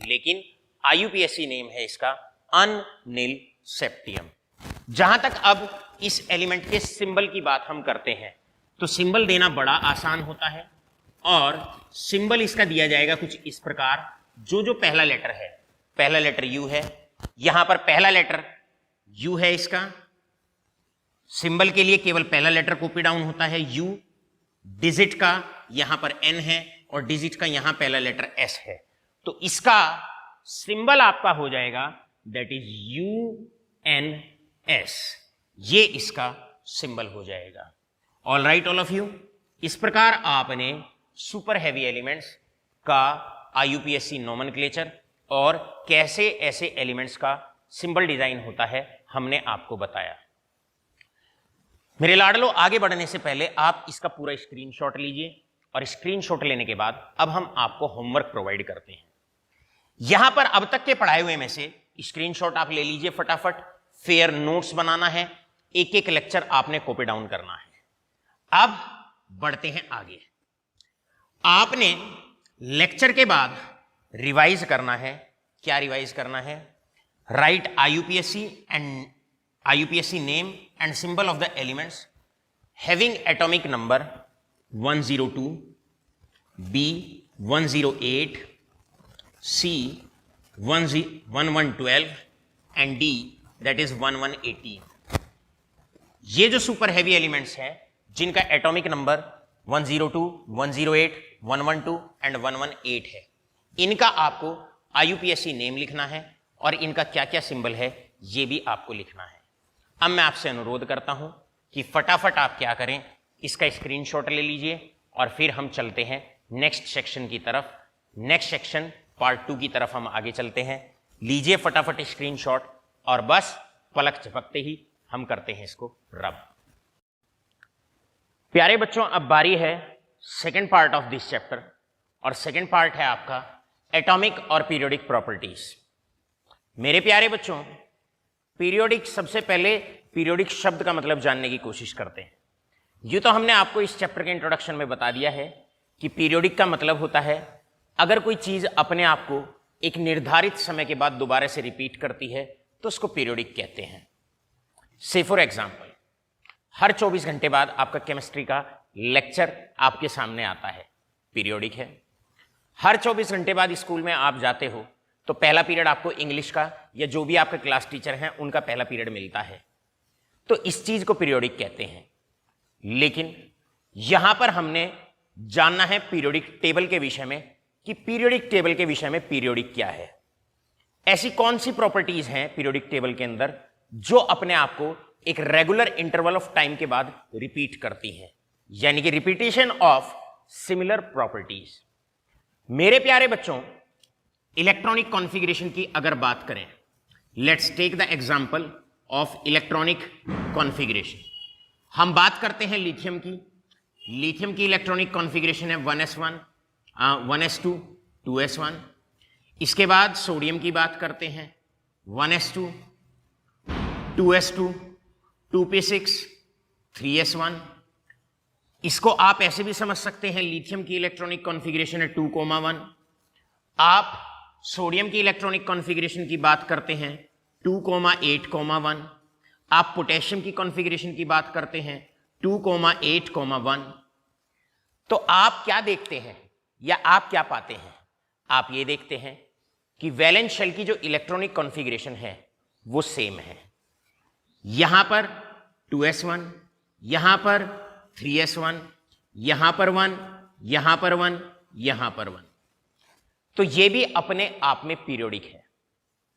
लेकिन IUPAC नेम है इसका अननिल सेप्टियम। जहां तक अब इस एलिमेंट के सिंबल की बात हम करते हैं, तो सिंबल देना बड़ा आसान होता है, और सिंबल इसका दिया जाएगा कुछ इस प्रकार। जो पहला लेटर है, पहला लेटर U है, यहां पर पहला लेटर U है, इसका सिंबल के लिए केवल पहला लेटर कॉपी डाउन होता है U। डिजिट का यहां पर N है और डिजिट का यहां पहला लेटर S है, तो इसका सिंबल आपका हो जाएगा दैट इज UNS, ये इसका सिंबल हो जाएगा। All right all of you, इस प्रकार आपने सुपर हैवी एलिमेंट्स का IUPAC नोमेनक्लेचर और कैसे ऐसे एलिमेंट्स का सिंबल डिजाइन होता है हमने आपको बताया। मेरे लाडलो, आगे बढ़ने से पहले आप इसका पूरा स्क्रीनशॉट लीजिए, और स्क्रीनशॉट लेने के बाद अब हम आपको होमवर्क प्रोवाइड करते हैं। यहां पर अब तक के पढ़ाए हुए में से स्क्रीनशॉट आप ले लीजिए फटाफट। फेयर नोट्स बनाना है, एक एक लेक्चर आपने कॉपी डाउन करना है। अब बढ़ते हैं आगे। आपने लेक्चर के बाद रिवाइज करना है। क्या रिवाइज करना है? Right IUPAC name and symbol of the elements having atomic number 102, B 108, C 1112 and D that is 1118। ये जो सुपर हैवी एलिमेंट्स हैं जिनका एटॉमिक नंबर 102, 108, 112 एंड 118 है, इनका आपको IUPAC नेम लिखना है और इनका क्या क्या सिंबल है ये भी आपको लिखना है। अब मैं आपसे अनुरोध करता हूं कि फटाफट आप क्या करें, इसका स्क्रीनशॉट ले लीजिए और फिर हम चलते हैं नेक्स्ट सेक्शन की तरफ। नेक्स्ट सेक्शन पार्ट 2 की तरफ हम आगे चलते हैं। लीजिए फटाफट स्क्रीनशॉट और बस पलक झपकते ही हम करते हैं इसको रब। प्यारे बच्चों, अब बारी है second part of this chapter, और सेकेंड पार्ट है आपका एटॉमिक और पीरियोडिक प्रॉपर्टीज। मेरे प्यारे बच्चों, पीरियोडिक, सबसे पहले पीरियोडिक शब्द का मतलब जानने की कोशिश करते हैं। यूं तो हमने आपको इस चैप्टर के इंट्रोडक्शन में बता दिया है कि पीरियोडिक का मतलब होता है अगर कोई चीज अपने आप को एक निर्धारित समय के बाद दोबारा से रिपीट करती है तो उसको पीरियोडिक कहते हैं। से फॉर एग्जाम्पल, हर 24 घंटे बाद आपका केमिस्ट्री का लेक्चर आपके सामने आता है, पीरियोडिक है। हर 24 घंटे बाद स्कूल में आप जाते हो तो पहला पीरियड आपको इंग्लिश का या जो भी आपके क्लास टीचर हैं उनका पहला पीरियड मिलता है, तो इस चीज को पीरियोडिक कहते हैं। लेकिन यहां पर हमने जानना है पीरियोडिक टेबल के विषय में कि पीरियोडिक टेबल के विषय में पीरियोडिक क्या है। ऐसी कौन सी प्रॉपर्टीज हैं पीरियोडिक टेबल के अंदर जो अपने आप को एक रेगुलर इंटरवल ऑफ टाइम के बाद रिपीट करती हैं, यानी कि रिपीटेशन ऑफ सिमिलर प्रॉपर्टीज। मेरे प्यारे बच्चों, इलेक्ट्रॉनिक कॉन्फ़िगरेशन की अगर बात करें, let's take the example of electronic configuration. हम बात करते हैं लिथियम की। लिथियम की इलेक्ट्रॉनिक कॉन्फ़िगरेशन है 1s1, 1s2, 2s1। इसके बाद सोडियम की बात करते हैं 1s2, 2s2, 2p6, 3s1। इसको आप ऐसे भी समझ सकते हैं, लिथियम की इलेक्ट्रॉनिक कॉन्फ़िगरेशन है 2,1। आप सोडियम की इलेक्ट्रॉनिक कॉन्फ़िगरेशन की बात करते हैं 2,8,1। आप पोटेशियम की कॉन्फ़िगरेशन की बात करते हैं 2,8,1। तो आप क्या देखते हैं या आप क्या पाते हैं? आप ये देखते हैं कि वैलेंस शेल की जो इलेक्ट्रॉनिक कॉन्फ़िगरेशन है वो सेम है। यहां पर 2s1, यहां पर 3s1, यहां पर 1, यहां पर 1, यहां पर 1। तो ये भी अपने आप में पीरियोडिक है।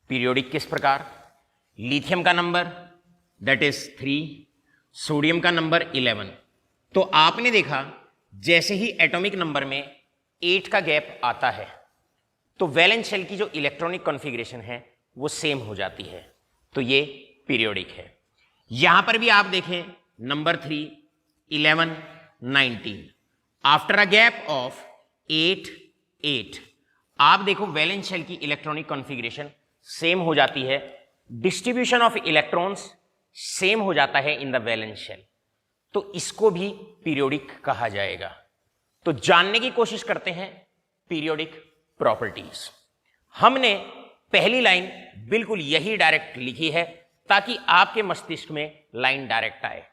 पीरियोडिक किस प्रकार? लिथियम का नंबर दैट इज 3, सोडियम का नंबर 11। तो आपने देखा जैसे ही एटॉमिक नंबर में 8 का गैप आता है तो वैलेंस शेल की जो इलेक्ट्रॉनिक कॉन्फ़िगरेशन है वो सेम हो जाती है। तो ये पीरियोडिक है। यहां पर भी आप देखें number 3, 11, 19 after a gap of 8 आप देखो वैलेंस शेल की इलेक्ट्रॉनिक कॉन्फ़िगरेशन सेम हो जाती है, डिस्ट्रीब्यूशन ऑफ इलेक्ट्रॉन्स सेम हो जाता है इन द वैलेंस शेल। तो इसको भी पीरियोडिक कहा जाएगा। तो जानने की कोशिश करते हैं पीरियोडिक प्रॉपर्टीज। हमने पहली लाइन बिल्कुल यही डायरेक्ट लिखी है ताकि आपके मस्तिष्क में लाइन डायरेक्ट आए।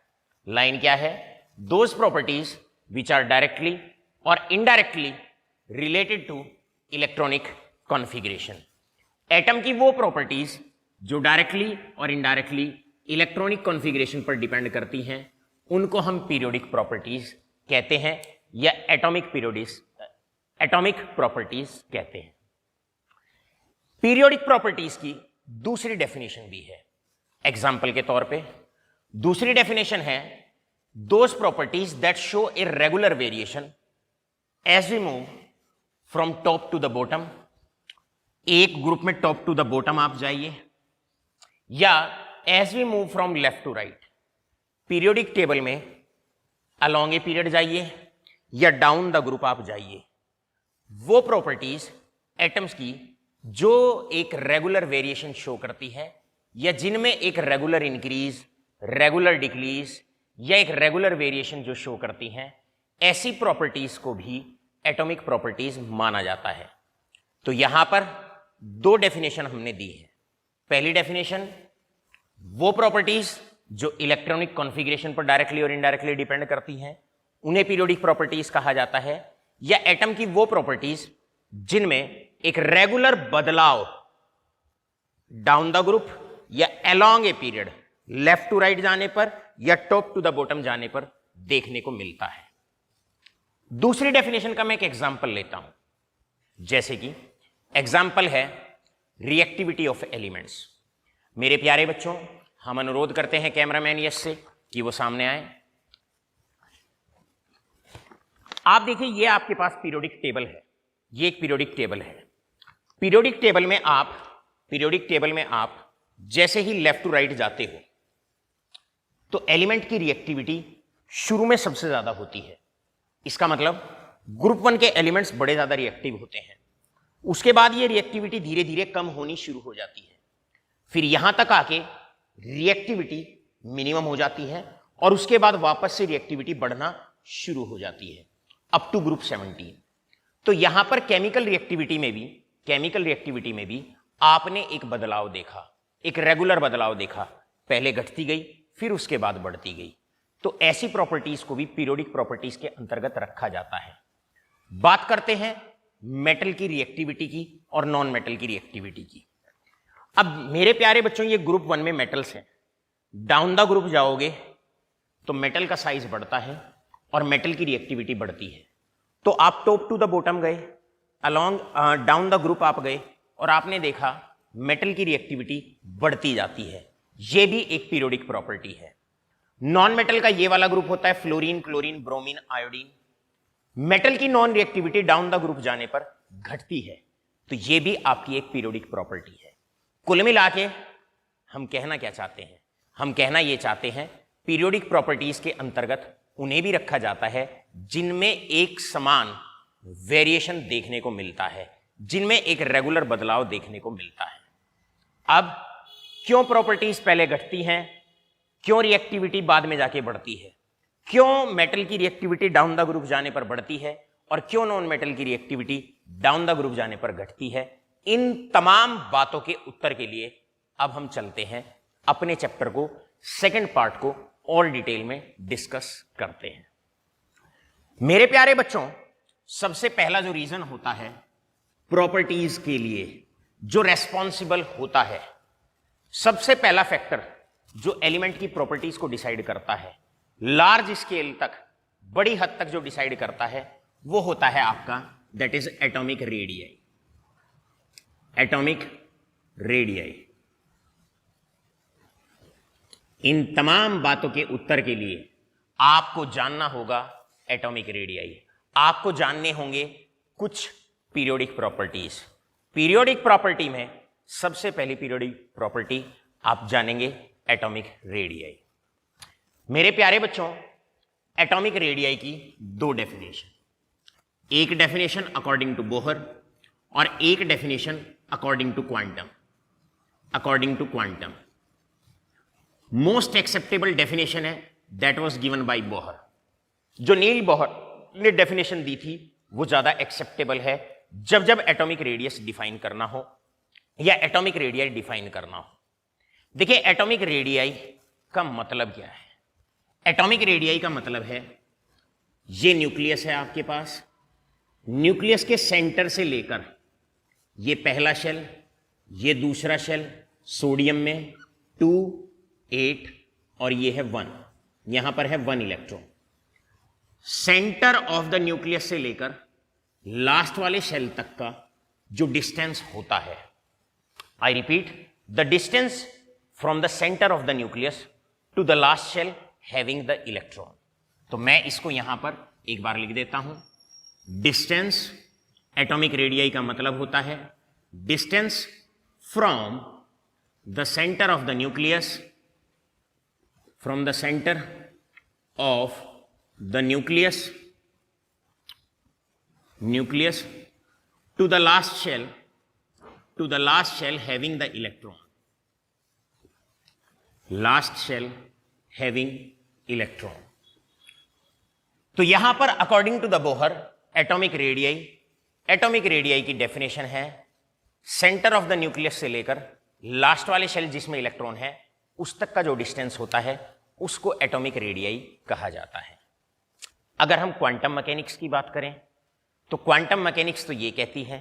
लाइन क्या है? Those properties which are directly और indirectly related to electronic configuration. Atom की वो प्रॉपर्टीज जो डायरेक्टली और इनडायरेक्टली इलेक्ट्रॉनिक कॉन्फ़िगरेशन पर डिपेंड करती हैं उनको हम पीरियोडिक प्रॉपर्टीज कहते हैं या एटॉमिक प्रॉपर्टीज कहते हैं। पीरियोडिक प्रॉपर्टीज की दूसरी डेफिनेशन भी है। एग्जाम्पल के तौर पे दूसरी डेफिनेशन है those properties that show a regular variation as we move from top to the bottom. एक ग्रुप में टॉप टू द बॉटम आप जाइए, या as we move from left to right. Periodic table में अलोंग ए पीरियड जाइए या डाउन द ग्रुप आप जाइए। वो प्रॉपर्टीज एटम्स की जो एक रेगुलर वेरिएशन शो करती है या जिनमें एक रेगुलर इंक्रीज, रेगुलर डिक्रीज या एक रेगुलर वेरिएशन जो शो करती हैं, ऐसी प्रॉपर्टीज को भी एटॉमिक प्रॉपर्टीज माना जाता है। तो यहां पर दो डेफिनेशन हमने दी है। पहली डेफिनेशन, वो प्रॉपर्टीज जो इलेक्ट्रॉनिक कॉन्फ़िगरेशन पर डायरेक्टली और इनडायरेक्टली डिपेंड करती हैं उन्हें पीरियोडिक प्रॉपर्टीज कहा जाता है, या एटम की वो प्रॉपर्टीज जिनमें एक रेगुलर बदलाव डाउन द ग्रुप या along a period left to right जाने पर या टॉप टू द बॉटम जाने पर देखने को मिलता है। दूसरी डेफिनेशन का मैं एक एग्जांपल लेता हूं, जैसे कि एग्जांपल है रिएक्टिविटी ऑफ एलिमेंट्स। मेरे प्यारे बच्चों, हम अनुरोध करते हैं कैमरामैन यश से कि वो सामने आए। आप देखिए ये आपके पास पीरियोडिक टेबल है, ये एक पीरियोडिक टेबल है। पीरियोडिक टेबल में आप जैसे ही लेफ्ट टू राइट जाते हो तो एलिमेंट की रिएक्टिविटी शुरू में सबसे ज्यादा होती है। इसका मतलब ग्रुप 1 के एलिमेंट्स बड़े ज्यादा रिएक्टिव होते हैं, उसके बाद ये रिएक्टिविटी धीरे धीरे कम होनी शुरू हो जाती है, फिर यहां तक आके रिएक्टिविटी मिनिमम हो जाती है और उसके बाद वापस से रिएक्टिविटी बढ़ना शुरू हो जाती है अप टू ग्रुप 17। तो यहां पर केमिकल रिएक्टिविटी में भी आपने एक बदलाव देखा, एक रेगुलर बदलाव देखा, पहले घटती गई फिर उसके बाद बढ़ती गई। तो ऐसी प्रॉपर्टीज को भी पीरियोडिक प्रॉपर्टीज के अंतर्गत रखा जाता है। बात करते हैं मेटल की रिएक्टिविटी की और नॉन मेटल की रिएक्टिविटी की। अब मेरे प्यारे बच्चों, ये ग्रुप 1 में मेटल्स हैं। डाउन द ग्रुप जाओगे तो मेटल का साइज बढ़ता है और मेटल की रिएक्टिविटी बढ़ती है। तो आप टॉप टू द बॉटम गए, अलोंग डाउन द ग्रुप आप गए और आपने देखा मेटल की रिएक्टिविटी बढ़ती जाती है। यह भी एक पीरियोडिक प्रॉपर्टी है। नॉन मेटल का ये वाला ग्रुप होता है fluorine, chlorine, bromine, iodine. Metal की non reactivity down the group जाने पर घटती है। तो यह भी आपकी एक पीरियोडिक प्रॉपर्टी है। कुल मिला के हम कहना क्या चाहते हैं? हम कहना यह चाहते हैं पीरियोडिक प्रॉपर्टीज के अंतर्गत उन्हें भी रखा जाता है जिनमें एक समान वेरिएशन देखने को मिलता है, जिनमें एक रेगुलर बदलाव देखने को मिलता है। अब क्यों प्रॉपर्टीज पहले घटती हैं, क्यों रिएक्टिविटी बाद में जाके बढ़ती है, क्यों मेटल की रिएक्टिविटी डाउन द ग्रुप जाने पर बढ़ती है और क्यों नॉन मेटल की रिएक्टिविटी डाउन द ग्रुप जाने पर घटती है, इन तमाम बातों के उत्तर के लिए अब हम चलते हैं अपने चैप्टर को, सेकंड पार्ट को और डिटेल में डिस्कस करते हैं। मेरे प्यारे बच्चों, सबसे पहला जो रीजन होता है प्रॉपर्टीज के लिए जो रेस्पॉन्सिबल होता है, सबसे पहला फैक्टर जो एलिमेंट की प्रॉपर्टीज को डिसाइड करता है लार्ज स्केल तक, बड़ी हद तक जो डिसाइड करता है वो होता है आपका, that is atomic radii. Atomic radii. इन तमाम बातों के उत्तर के लिए आपको जानना होगा एटॉमिक रेडियाई। आपको जानने होंगे कुछ पीरियोडिक प्रॉपर्टीज। पीरियोडिक प्रॉपर्टी में सबसे पहली पीरियोडिक प्रॉपर्टी आप जानेंगे एटॉमिक रेडियाई। मेरे प्यारे बच्चों, एटॉमिक रेडियाई की दो डेफिनेशन, एक डेफिनेशन अकॉर्डिंग टू बोहर और एक definition according to quantum. According to quantum most acceptable definition है that was given by Bohr. जो नील बोहर ने डेफिनेशन दी थी वो ज्यादा एक्सेप्टेबल है जब जब एटॉमिक रेडियस डिफाइन करना हो या एटॉमिक रेडियाई डिफाइन करना हो। देखिए एटॉमिक रेडियाई का मतलब क्या है। एटॉमिक रेडियाई का मतलब है ये न्यूक्लियस है आपके पास, न्यूक्लियस के सेंटर से लेकर ये पहला शेल, ये दूसरा शेल, सोडियम में 2, 8 और ये है 1, यहां पर है 1 electron. Centre of the nucleus से लेकर लास्ट वाले शेल तक का जो डिस्टेंस होता है, I repeat, the distance from the centre of the nucleus to the last shell having the electron. तो मैं इसको यहां पर एक बार लिख देता हूं। डिस्टेंस एटॉमिक रेडियाई का मतलब होता है distance from the centre of the nucleus, from the center of the nucleus to the last shell having the electron, last shell having electron। तो यहां पर according to the Bohr atomic radii की डेफिनेशन है सेंटर ऑफ द न्यूक्लियस से लेकर लास्ट वाले शेल जिसमें इलेक्ट्रॉन है उस तक का जो डिस्टेंस होता है उसको एटॉमिक रेडियाई कहा जाता है। अगर हम क्वांटम मैकेनिक्स की बात करें तो क्वांटम मैकेनिक्स तो ये कहती है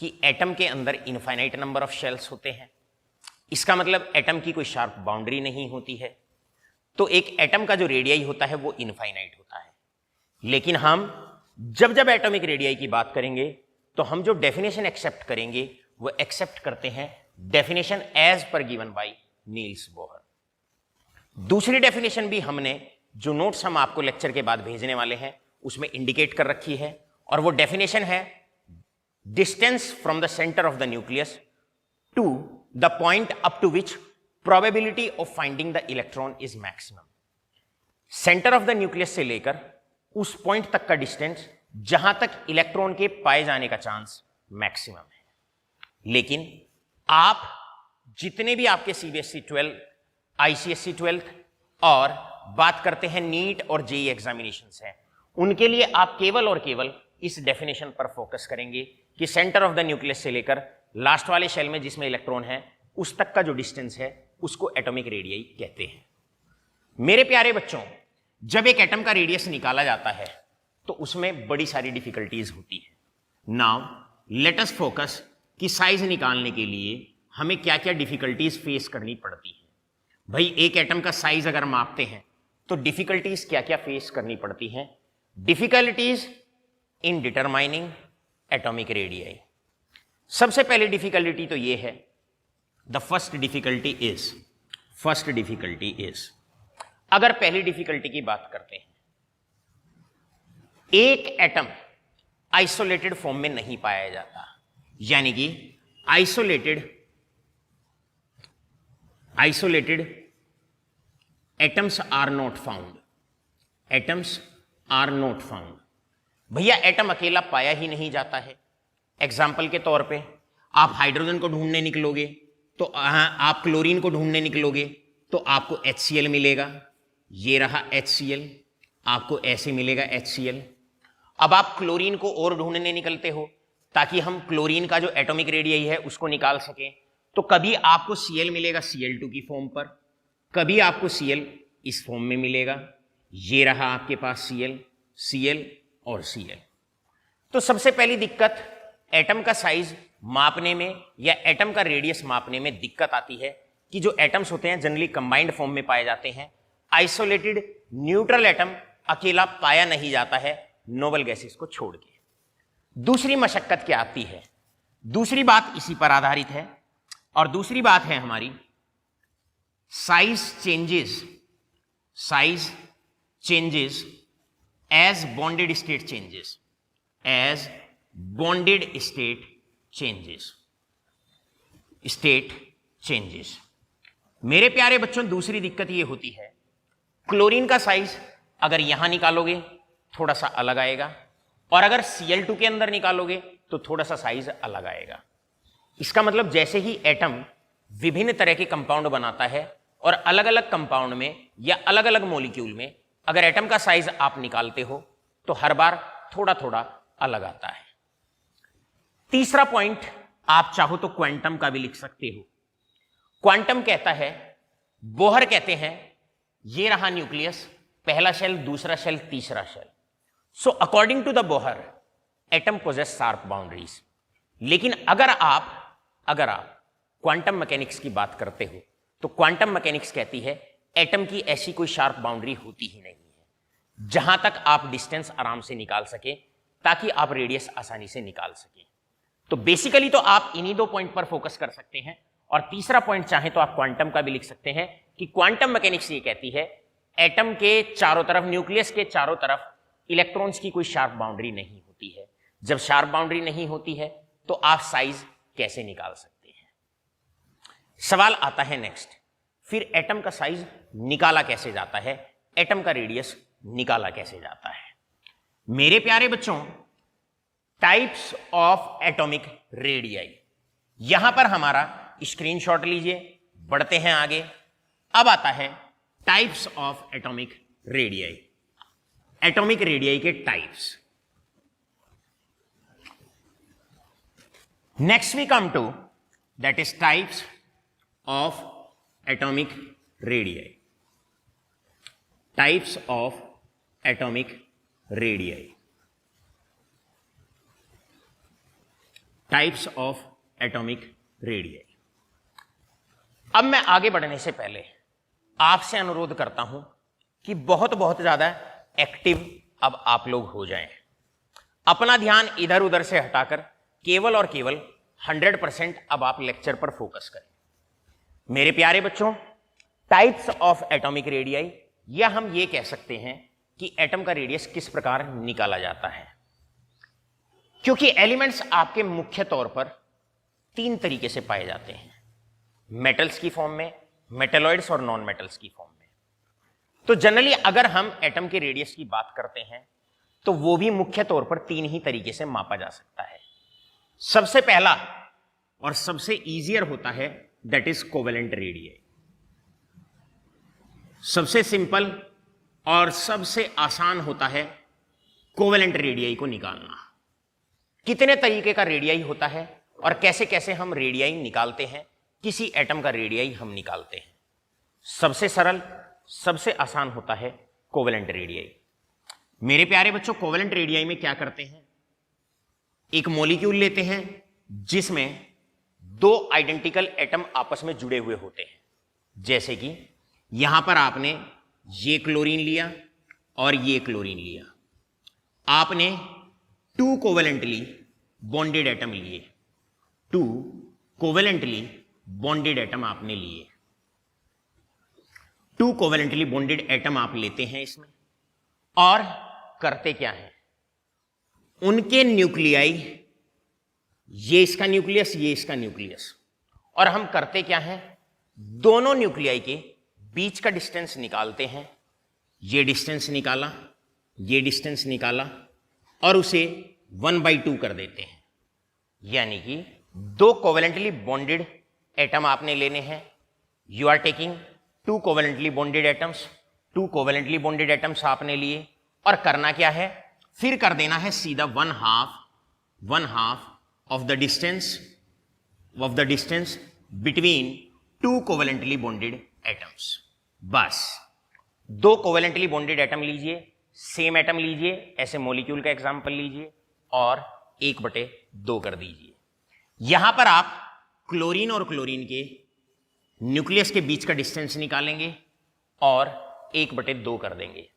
कि एटम के अंदर इनफाइनाइट नंबर ऑफ शेल्स होते हैं। इसका मतलब एटम की कोई शार्प बाउंड्री नहीं होती है, तो एक एटम का जो रेडियाई होता है वो इनफाइनाइट होता है। लेकिन हम जब जब एटॉमिक रेडियाई की बात करेंगे तो हम जो डेफिनेशन एक्सेप्ट करेंगे वो एक्सेप्ट करते हैं definition as per given by Niels Bohr. दूसरी डेफिनेशन भी हमने, जो नोट्स हम आपको लेक्चर के बाद भेजने वाले हैं, उसमें इंडिकेट कर रखी है, और वो डेफिनेशन है distance from the centre of the nucleus to the point up to which probability of finding the electron is maximum. Centre of the nucleus से लेकर उस पॉइंट तक का डिस्टेंस जहां तक इलेक्ट्रॉन के पाए जाने का चांस मैक्सिमम है। लेकिन आप जितने भी आपके सीबीएसई 12, आईसीएसई 12 और बात करते हैं नीट और जेईई एग्जामिनेशंस हैं, उनके लिए आप केवल और केवल इस डेफिनेशन पर फोकस करेंगे कि सेंटर ऑफ द न्यूक्लियस से लेकर लास्ट वाले शेल में जिसमें इलेक्ट्रॉन है उस तक का जो डिस्टेंस है उसको एटॉमिक रेडियाई कहते हैं। मेरे प्यारे बच्चों, जब एक एटम का रेडियस निकाला जाता है तो उसमें बड़ी सारी डिफिकल्टीज होती है। नाउ लेट अस फोकस कि साइज निकालने के लिए हमें क्या क्या डिफिकल्टीज फेस करनी पड़ती है। भाई एक एटम का साइज अगर मापते हैं तो डिफिकल्टीज क्या क्या फेस करनी पड़ती हैं। Difficulties in determining atomic radii. सबसे पहले डिफिकल्टी तो ये है, द फर्स्ट डिफिकल्टी इज, अगर पहली डिफिकल्टी की बात करते हैं, एक एटम आइसोलेटेड फॉर्म में नहीं पाया जाता, यानी कि isolated atoms are not found. भैया एटम अकेला पाया ही नहीं जाता है। एग्जाम्पल के तौर पे आप हाइड्रोजन को ढूंढने निकलोगे तो आप क्लोरीन को ढूंढने निकलोगे तो आपको HCl मिलेगा, ये रहा HCl, आपको ऐसे मिलेगा HCl। अब आप क्लोरीन को और ढूंढने निकलते हो ताकि हम क्लोरीन का जो एटॉमिक रेडियाई है उसको निकाल सकें, तो कभी आपको Cl मिलेगा Cl2 की फॉर्म पर, कभी आपको Cl इस फॉर्म में मिलेगा, ये रहा आपके पास Cl और Cl। तो सबसे पहली दिक्कत एटम का साइज मापने में या एटम का रेडियस मापने में दिक्कत आती है कि जो एटम्स होते हैं जनरली कंबाइंड फॉर्म में पाए जाते हैं, आइसोलेटेड न्यूट्रल एटम अकेला पाया नहीं जाता है नोबल गैसेस को छोड़ के। दूसरी मशक्कत क्या आती है, दूसरी बात इसी पर आधारित है, और दूसरी बात है हमारी size changes as bonded state changes, as bonded state changes. मेरे प्यारे बच्चों, दूसरी दिक्कत यह होती है, क्लोरीन का साइज अगर यहां निकालोगे थोड़ा सा अलग आएगा, और अगर Cl2 के अंदर निकालोगे तो थोड़ा सा साइज अलग आएगा। इसका मतलब जैसे ही एटम विभिन्न तरह के कंपाउंड बनाता है और अलग अलग कंपाउंड में या अलग अलग मॉलिक्यूल में अगर एटम का साइज आप निकालते हो तो हर बार थोड़ा थोड़ा अलग आता है। तीसरा पॉइंट, आप चाहो तो क्वांटम का भी लिख सकते हो। क्वांटम कहता है, बोहर कहते हैं ये रहा न्यूक्लियस, पहला शेल, दूसरा शेल, तीसरा shell. So according to the Bohr atom possesses sharp boundaries. लेकिन अगर आप क्वांटम मैकेनिक्स की बात करते हो तो क्वांटम मैकेनिक्स कहती है एटम की ऐसी कोई शार्प बाउंड्री होती ही नहीं है जहां तक आप डिस्टेंस आराम से निकाल सके, ताकि आप रेडियस आसानी से निकाल सके। तो बेसिकली तो आप इन्हीं दो पॉइंट पर फोकस कर सकते हैं, और तीसरा पॉइंट चाहे तो आप क्वांटम का भी लिख सकते हैं कि क्वांटम मैकेनिक्स ये कहती है एटम के चारों तरफ, न्यूक्लियस के चारों तरफ इलेक्ट्रॉन्स की कोई शार्प बाउंड्री नहीं होती है। जब शार्प बाउंड्री नहीं होती है तो आप साइज कैसे निकाल सकते हैं। सवाल आता है नेक्स्ट, फिर एटम का साइज निकाला कैसे जाता है, एटम का रेडियस निकाला कैसे जाता है। मेरे प्यारे बच्चों, टाइप्स ऑफ एटॉमिक रेडियाई, यहां पर हमारा स्क्रीनशॉट लीजिए, बढ़ते हैं आगे। अब आता है types of atomic radii, atomic radii के types. Next we come to that is types of atomic radii, types of atomic radii, types of atomic radii. अब मैं आगे बढ़ने से पहले आपसे अनुरोध करता हूं कि बहुत ज्यादा एक्टिव अब आप लोग हो जाएं, अपना ध्यान इधर उधर से हटाकर केवल और केवल 100% अब आप लेक्चर पर फोकस करें। मेरे प्यारे बच्चों, टाइप्स ऑफ एटॉमिक रेडियाई, या हम ये कह सकते हैं कि एटम का रेडियस किस प्रकार निकाला जाता है, क्योंकि एलिमेंट्स आपके मुख्य तौर पर 3 तरीके से पाए जाते हैं, मेटल्स की फॉर्म में, मेटेलॉइड्स और नॉन मेटल्स की फॉर्म में। तो जनरली अगर हम एटम के रेडियस की बात करते हैं तो वो भी मुख्य तौर पर 3 ही तरीके से मापा जा सकता है। सबसे पहला और सबसे इजियर होता है दैट इज कोवेलेंट रेडियाई। सबसे सिंपल और सबसे आसान होता है कोवेलेंट रेडियाई को निकालना। कितने तरीके का रेडियाई होता है और कैसे कैसे हम रेडियाई निकालते हैं, किसी एटम का रेडियाई हम निकालते हैं। सबसे सरल, सबसे आसान होता है कोवेलेंट रेडियाई। मेरे प्यारे बच्चों, कोवेलेंट रेडियाई में क्या करते हैं, एक मॉलिक्यूल लेते हैं जिसमें 2 आइडेंटिकल एटम आपस में जुड़े हुए होते हैं। जैसे कि यहां पर आपने ये क्लोरीन लिया और ये क्लोरीन लिया, आपने 2 कोवेलेंटली बॉन्डेड एटम लिए, 2 कोवेलेंटली बॉन्डेड एटम आपने लिए। 2 कोवेलेंटली बॉन्डेड एटम आप लेते हैं इसमें, और करते क्या है, उनके न्यूक्लियाई, ये इसका न्यूक्लियस, ये इसका न्यूक्लियस, और हम करते क्या है, दोनों न्यूक्लियाई के बीच का डिस्टेंस निकालते हैं। ये डिस्टेंस निकाला, ये डिस्टेंस निकाला, और उसे 1/2 कर देते हैं। यानी कि 2 कोवेलेंटली बॉन्डेड एटम आपने लेने हैं। You are taking 2 covalently bonded atoms, 2 covalently bonded atoms आपने लिए, और करना क्या है, फिर कर देना है सीधा 1/2 of the distance between 2 covalently bonded atoms. बस 2 कोवेलेंटली बॉन्डेड एटम लीजिए, सेम एटम लीजिए, ऐसे मॉलिक्यूल का एग्जांपल लीजिए, और 1/2 कर दीजिए। यहां पर आप क्लोरीन और क्लोरीन के न्यूक्लियस के बीच का डिस्टेंस निकालेंगे, और 1/2 कर देंगे।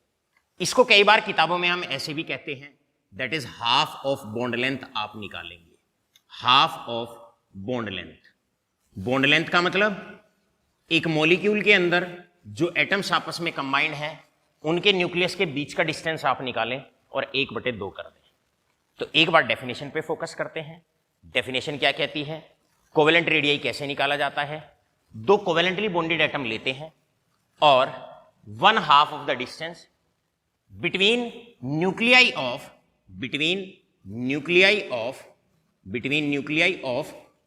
इसको कई बार किताबों में हम ऐसे भी कहते हैं, that is half of bond length आप निकालेंगे, half of bond length. Bond length का मतलब एक मॉलिक्यूल के अंदर जो एटम्स आपस में कंबाइंड हैं उनके न्यूक्लियस के बीच का डिस्टेंस आप निकालें और 1/2 कर दें। तो एक बार डेफिनेशन पे फोकस करते हैं। डेफिनेशन क्या कहती है, कोवेलेंट रेडियाई कैसे निकाला जाता है, दो कोवेलेंटली बॉन्डेड एटम लेते हैं और 1/2 of the distance between nuclei of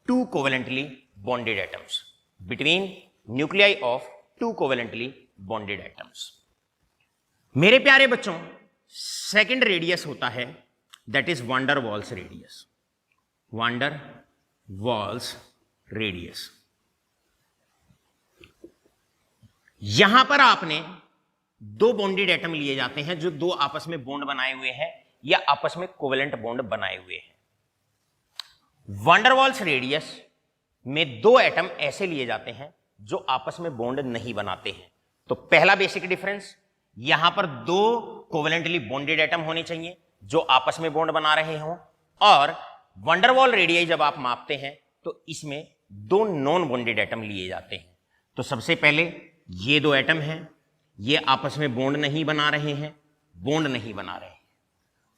two covalently bonded atoms, between nuclei of two covalently bonded atoms. मेरे प्यारे बच्चों, सेकंड रेडियस होता है दैट इज वान डर वाल्स रेडियस, वान डर वाल्स रेडियस। यहां पर आपने दो बॉन्डेड एटम लिए जाते हैं जो दो आपस में बॉन्ड बनाए हुए हैं या आपस में कोवेलेंट बॉन्ड बनाए हुए हैं। वान डर वाल्स रेडियस में दो एटम ऐसे लिए जाते हैं जो आपस में बॉन्ड नहीं बनाते हैं। तो पहला बेसिक डिफरेंस, यहां पर दो कोवेलेंटली बॉन्डेड एटम होने चाहिए जो आपस में बॉन्ड बना रहे हों, और वान डर वाल रेडियाई जब आप मापते हैं तो इसमें दो नॉन बॉन्डेड एटम लिए जाते हैं। तो सबसे पहले ये दो एटम हैं, ये आपस में बॉन्ड नहीं बना रहे हैं, बॉन्ड नहीं बना रहे हैं।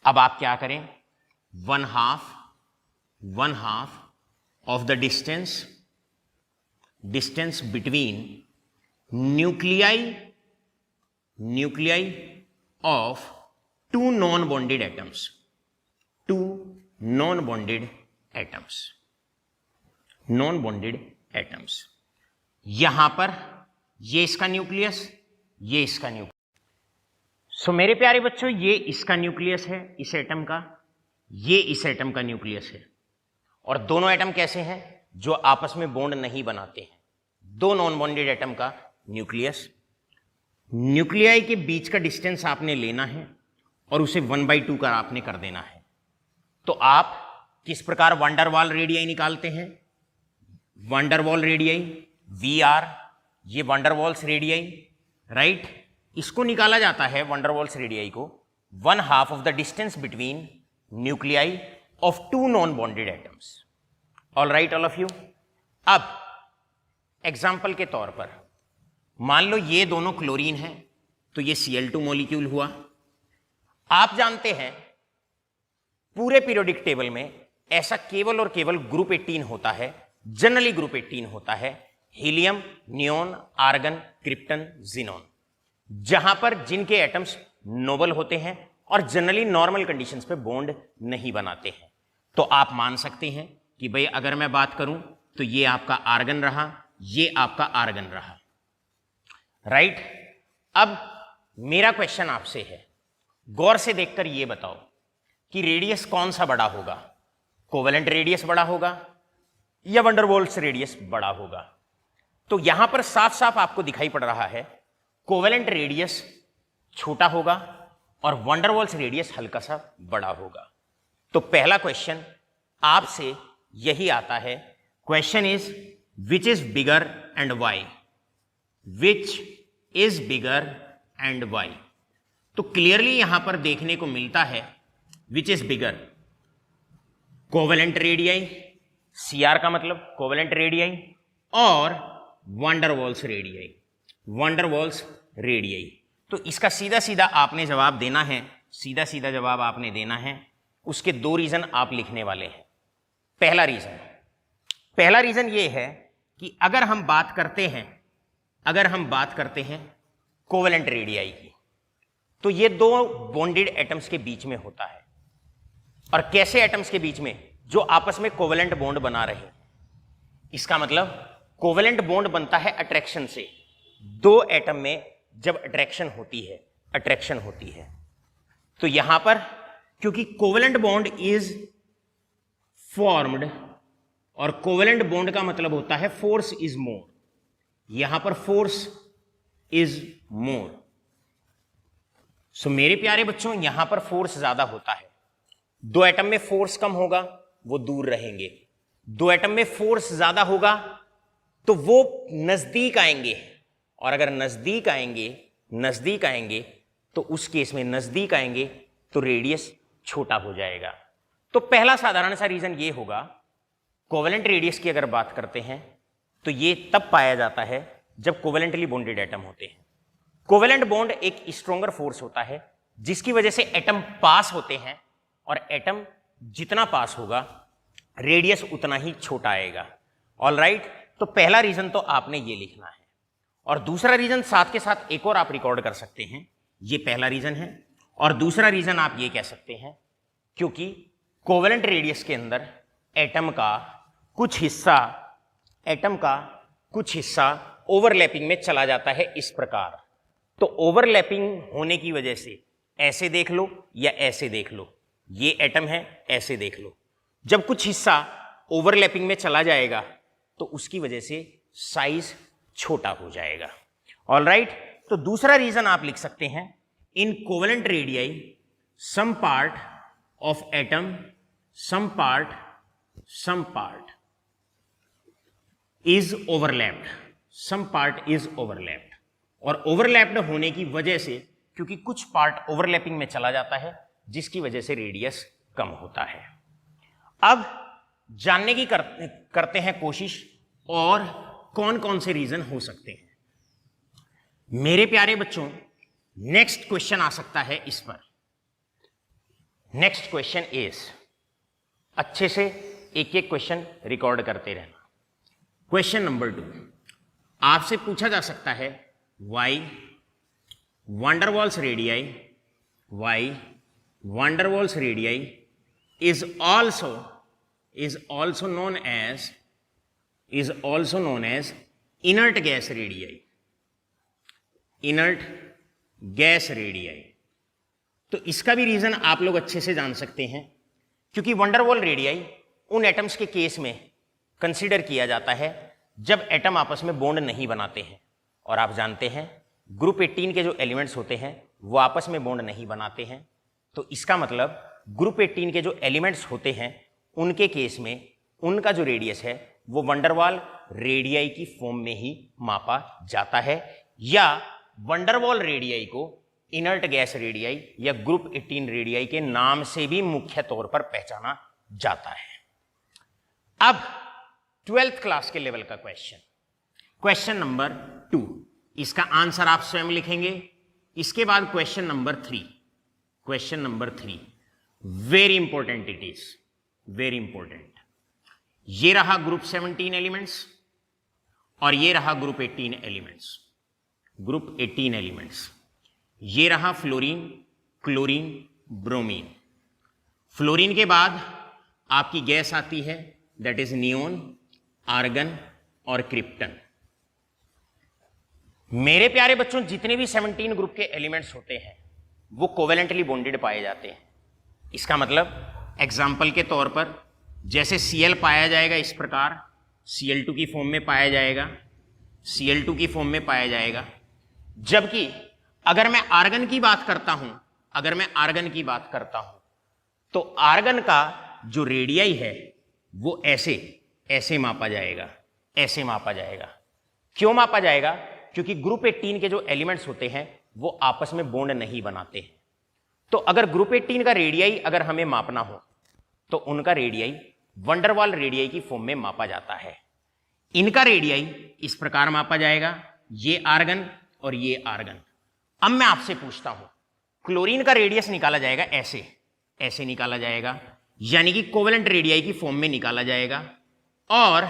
अब आप क्या करें, one half of the distance between nuclei of two non bonded atoms, यहां पर ये इसका न्यूक्लियस, ये इसका न्यूक्लियस। सो मेरे प्यारे बच्चों, ये इसका न्यूक्लियस है इस एटम का, ये इस एटम का न्यूक्लियस है, और दोनों एटम कैसे हैं, जो आपस में बॉन्ड नहीं बनाते हैं। दो नॉन बॉन्डेड एटम का न्यूक्लियस, न्यूक्लियाई के बीच का डिस्टेंस आपने लेना है और उसे 1/2 का आपने कर देना है। तो आप किस प्रकार वान डर वाल रेडियाई निकालते हैं, वान डर वाल रेडियाई VR, ये वान डर वाल्स रेडियाई, राइट, इसको निकाला जाता है वान डर वाल्स रेडियाई को 1/2 of the distance between nuclei of two non bonded atoms. All right all of you. अब एग्जाम्पल के तौर पर मान लो ये दोनों क्लोरीन है, तो ये Cl2 मॉलिक्यूल हुआ। आप जानते हैं पूरे पीरियोडिक टेबल में ऐसा केवल और केवल ग्रुप 18 होता है, जनरली ग्रुप 18 होता है, helium, neon, argon, krypton, xenon, जहां पर जिनके एटम्स नोबल होते हैं और जनरली नॉर्मल कंडीशंस पे बॉन्ड नहीं बनाते हैं। तो आप मान सकते हैं कि भाई अगर मैं बात करूं तो ये आपका आर्गन रहा, ये आपका आर्गन रहा, राइट। अब मेरा क्वेश्चन आपसे है, गौर से देखकर ये बताओ कि रेडियस कौन सा बड़ा होगा, कोवेलेंट रेडियस बड़ा होगा या वान डर वाल्स रेडियस बड़ा होगा। तो यहां पर साफ साफ आपको दिखाई पड़ रहा है कोवेलेंट रेडियस छोटा होगा और वान डर वाल्स रेडियस हल्का सा बड़ा होगा। तो पहला क्वेश्चन आपसे यही आता है, question is which is bigger and why, which is bigger and why. तो क्लियरली यहां पर देखने को मिलता है which is bigger, covalent radii, CR का मतलब कोवेलेंट रेडियाई, और वान डर वाल्स रेडियाई, वान डर वाल्स रेडियाई। तो इसका सीधा सीधा आपने जवाब देना है, सीधा सीधा जवाब आपने देना है। उसके दो रीजन आप लिखने वाले हैं। पहला रीजन ये है कि अगर हम बात करते हैं कोवेलेंट रेडियाई की, तो ये दो बॉन्डेड एटम्स के बीच में होता है। और कैसे एटम्स के बीच में, जो आपस में कोवेलेंट बॉन्ड बना रहे हैं। इसका मतलब कोवेलेंट बॉन्ड बनता है अट्रैक्शन से। दो एटम में जब अट्रैक्शन होती है तो यहां पर क्योंकि कोवेलेंट बॉन्ड इज फॉर्म्ड, और कोवेलेंट बॉन्ड का मतलब होता है फोर्स इज मोर, यहां पर फोर्स इज मोर। सो मेरे प्यारे बच्चों, यहां पर फोर्स ज्यादा होता है। दो एटम में फोर्स कम होगा, वो दूर रहेंगे। दो एटम में फोर्स ज्यादा होगा तो वो नजदीक आएंगे, और अगर नजदीक आएंगे नजदीक आएंगे तो उस केस में नजदीक आएंगे तो रेडियस छोटा हो जाएगा। तो पहला साधारण सा रीजन ये होगा, कोवेलेंट रेडियस की अगर बात करते हैं तो ये तब पाया जाता है जब कोवेलेंटली बॉन्डेड एटम होते हैं। कोवेलेंट बॉन्ड एक स्ट्रॉन्गर फोर्स होता है जिसकी वजह से एटम पास होते हैं, और एटम जितना पास होगा रेडियस उतना ही छोटा आएगा। ऑलराइट, तो पहला रीजन तो आपने ये लिखना है, और दूसरा रीजन साथ के साथ एक और आप रिकॉर्ड कर सकते हैं। ये पहला रीजन है, और दूसरा रीजन आप ये कह सकते हैं क्योंकि कोवेलेंट रेडियस के अंदर एटम का कुछ हिस्सा ओवरलैपिंग में चला जाता है इस प्रकार। तो ओवरलैपिंग होने की वजह से ऐसे देख लो या ऐसे देख लो, ये एटम है, ऐसे देख लो, जब कुछ हिस्सा ओवरलैपिंग में चला जाएगा तो उसकी वजह से साइज छोटा हो जाएगा। ऑलराइट, तो दूसरा रीजन आप लिख सकते हैं, in covalent radii some part of atom some part is overlapped, some part is overlapped, और ओवरलैप्ड होने की वजह से क्योंकि कुछ पार्ट ओवरलैपिंग में चला जाता है जिसकी वजह से रेडियस कम होता है। अब जानने की करते हैं कोशिश और कौन कौन से रीजन हो सकते हैं। मेरे प्यारे बच्चों, नेक्स्ट क्वेश्चन आ सकता है इस पर। नेक्स्ट क्वेश्चन इज, अच्छे से एक एक क्वेश्चन रिकॉर्ड करते रहना। क्वेश्चन नंबर 2 आपसे पूछा जा सकता है, why van der Waals radii is also known as inert gas radii। तो इसका भी रीजन आप लोग अच्छे से जान सकते हैं, क्योंकि वंडरवॉल रेडियाई उन एटम्स के केस में कंसीडर किया जाता है जब एटम आपस में बॉन्ड नहीं बनाते हैं, और आप जानते हैं ग्रुप 18 के जो एलिमेंट्स होते हैं वो आपस में बॉन्ड नहीं बनाते हैं। तो इसका मतलब ग्रुप 18 के जो एलिमेंट्स होते हैं उनके केस में उनका जो रेडियस है वो वंडरवॉल रेडियाई की फॉर्म में ही मापा जाता है, या वंडरवॉल रेडियाई को इनर्ट गैस रेडियाई या ग्रुप 18 रेडियाई के नाम से भी मुख्य तौर पर पहचाना जाता है। अब 12th क्लास के लेवल का क्वेश्चन नंबर 2, इसका आंसर आप स्वयं लिखेंगे। इसके बाद question number 3 very important, it is very important. ये रहा ग्रुप 17 एलिमेंट्स और ये रहा ग्रुप 18 एलिमेंट्स। ये रहा फ्लोरीन, क्लोरीन, ब्रोमीन। फ्लोरीन के बाद आपकी गैस आती है, दैट इज नियोन, आर्गन और क्रिप्टन। मेरे प्यारे बच्चों, जितने भी 17 ग्रुप के एलिमेंट्स होते हैं वो कोवेलेंटली बॉन्डेड पाए जाते हैं। इसका मतलब एग्जाम्पल के तौर पर जैसे Cl पाया जाएगा इस प्रकार, Cl2 की फॉर्म में पाया जाएगा, जबकि अगर मैं आर्गन की बात करता हूं तो आर्गन का जो रेडियाई है वो ऐसे मापा जाएगा। क्यों मापा जाएगा? क्योंकि ग्रुप 18 के जो एलिमेंट्स होते हैं वो आपस में बॉन्ड नहीं बनाते हैं। तो अगर ग्रुप 18 का रेडियाई अगर हमें मापना हो तो उनका रेडियाई वंडरवॉल रेडियाई की फॉर्म में मापा जाता है। इनका रेडियाई इस प्रकार मापा जाएगा, ये आर्गन और ये आर्गन। अब मैं आपसे पूछता हूं, क्लोरीन का रेडियस निकाला जाएगा ऐसे निकाला जाएगा, यानी कि कोवेलेंट रेडियाई की फॉर्म में निकाला जाएगा। और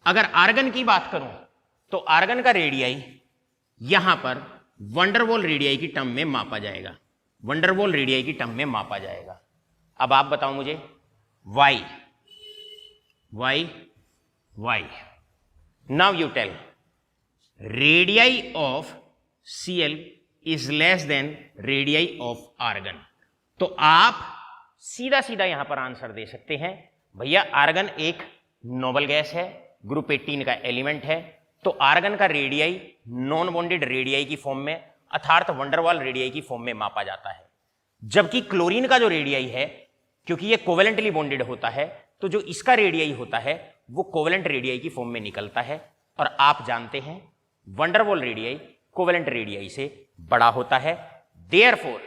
अगर आर्गन की बात करूं तो आर्गन का रेडियाई यहां पर वंडरवॉल रेडियाई की टर्म में मापा जाएगा। अब आप बताओ मुझे why. Now you tell, radii of Cl is less than radii of argon. तो आप सीधा यहां पर आंसर दे सकते हैं, भैया आर्गन एक नोबल गैस है, ग्रुप 18 का एलिमेंट है, तो आर्गन का रेडियाई नॉन बॉन्डेड रेडियाई की फॉर्म में अर्थात वंडरवॉल रेडियाई की फॉर्म में मापा जाता है। जबकि क्लोरीन का जो रेडियाई है, क्योंकि ये कोवेलेंटली बॉन्डेड होता है, तो जो इसका रेडियाई होता है वो कोवेलेंट रेडियाई की फॉर्म में निकलता है। और आप जानते हैं वंडरवॉल रेडियाई कोवेलेंट रेडियाई से बड़ा होता है। Therefore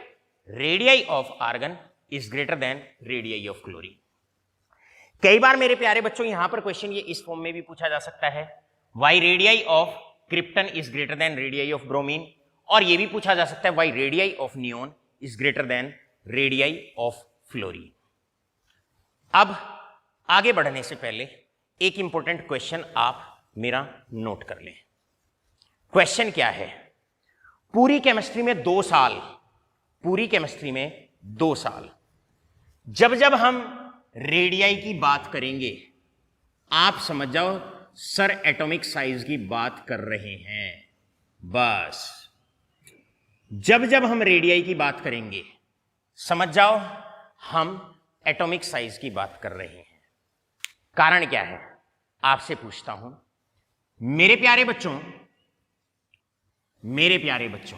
radii of argon is greater than radii of chlorine. कई बार मेरे प्यारे बच्चों यहां पर क्वेश्चन ये इस फॉर्म में भी पूछा जा सकता है, why radii of krypton is greater than radii of bromine, और ये भी पूछा जा सकता है why radii of neon is greater than radii of fluorine. अब आगे बढ़ने से पहले एक इंपॉर्टेंट क्वेश्चन आप मेरा नोट कर लें। क्वेश्चन क्या है? पूरी केमिस्ट्री में 2 साल, पूरी केमिस्ट्री में 2 साल जब जब हम रेडियाई की बात करेंगे, आप समझ जाओ सर एटॉमिक साइज की बात कर रहे हैं। बस जब जब हम रेडियाई की बात करेंगे समझ जाओ हम एटॉमिक साइज की बात कर रहे हैं। कारण क्या है? आपसे पूछता हूं मेरे प्यारे बच्चों, मेरे प्यारे बच्चों,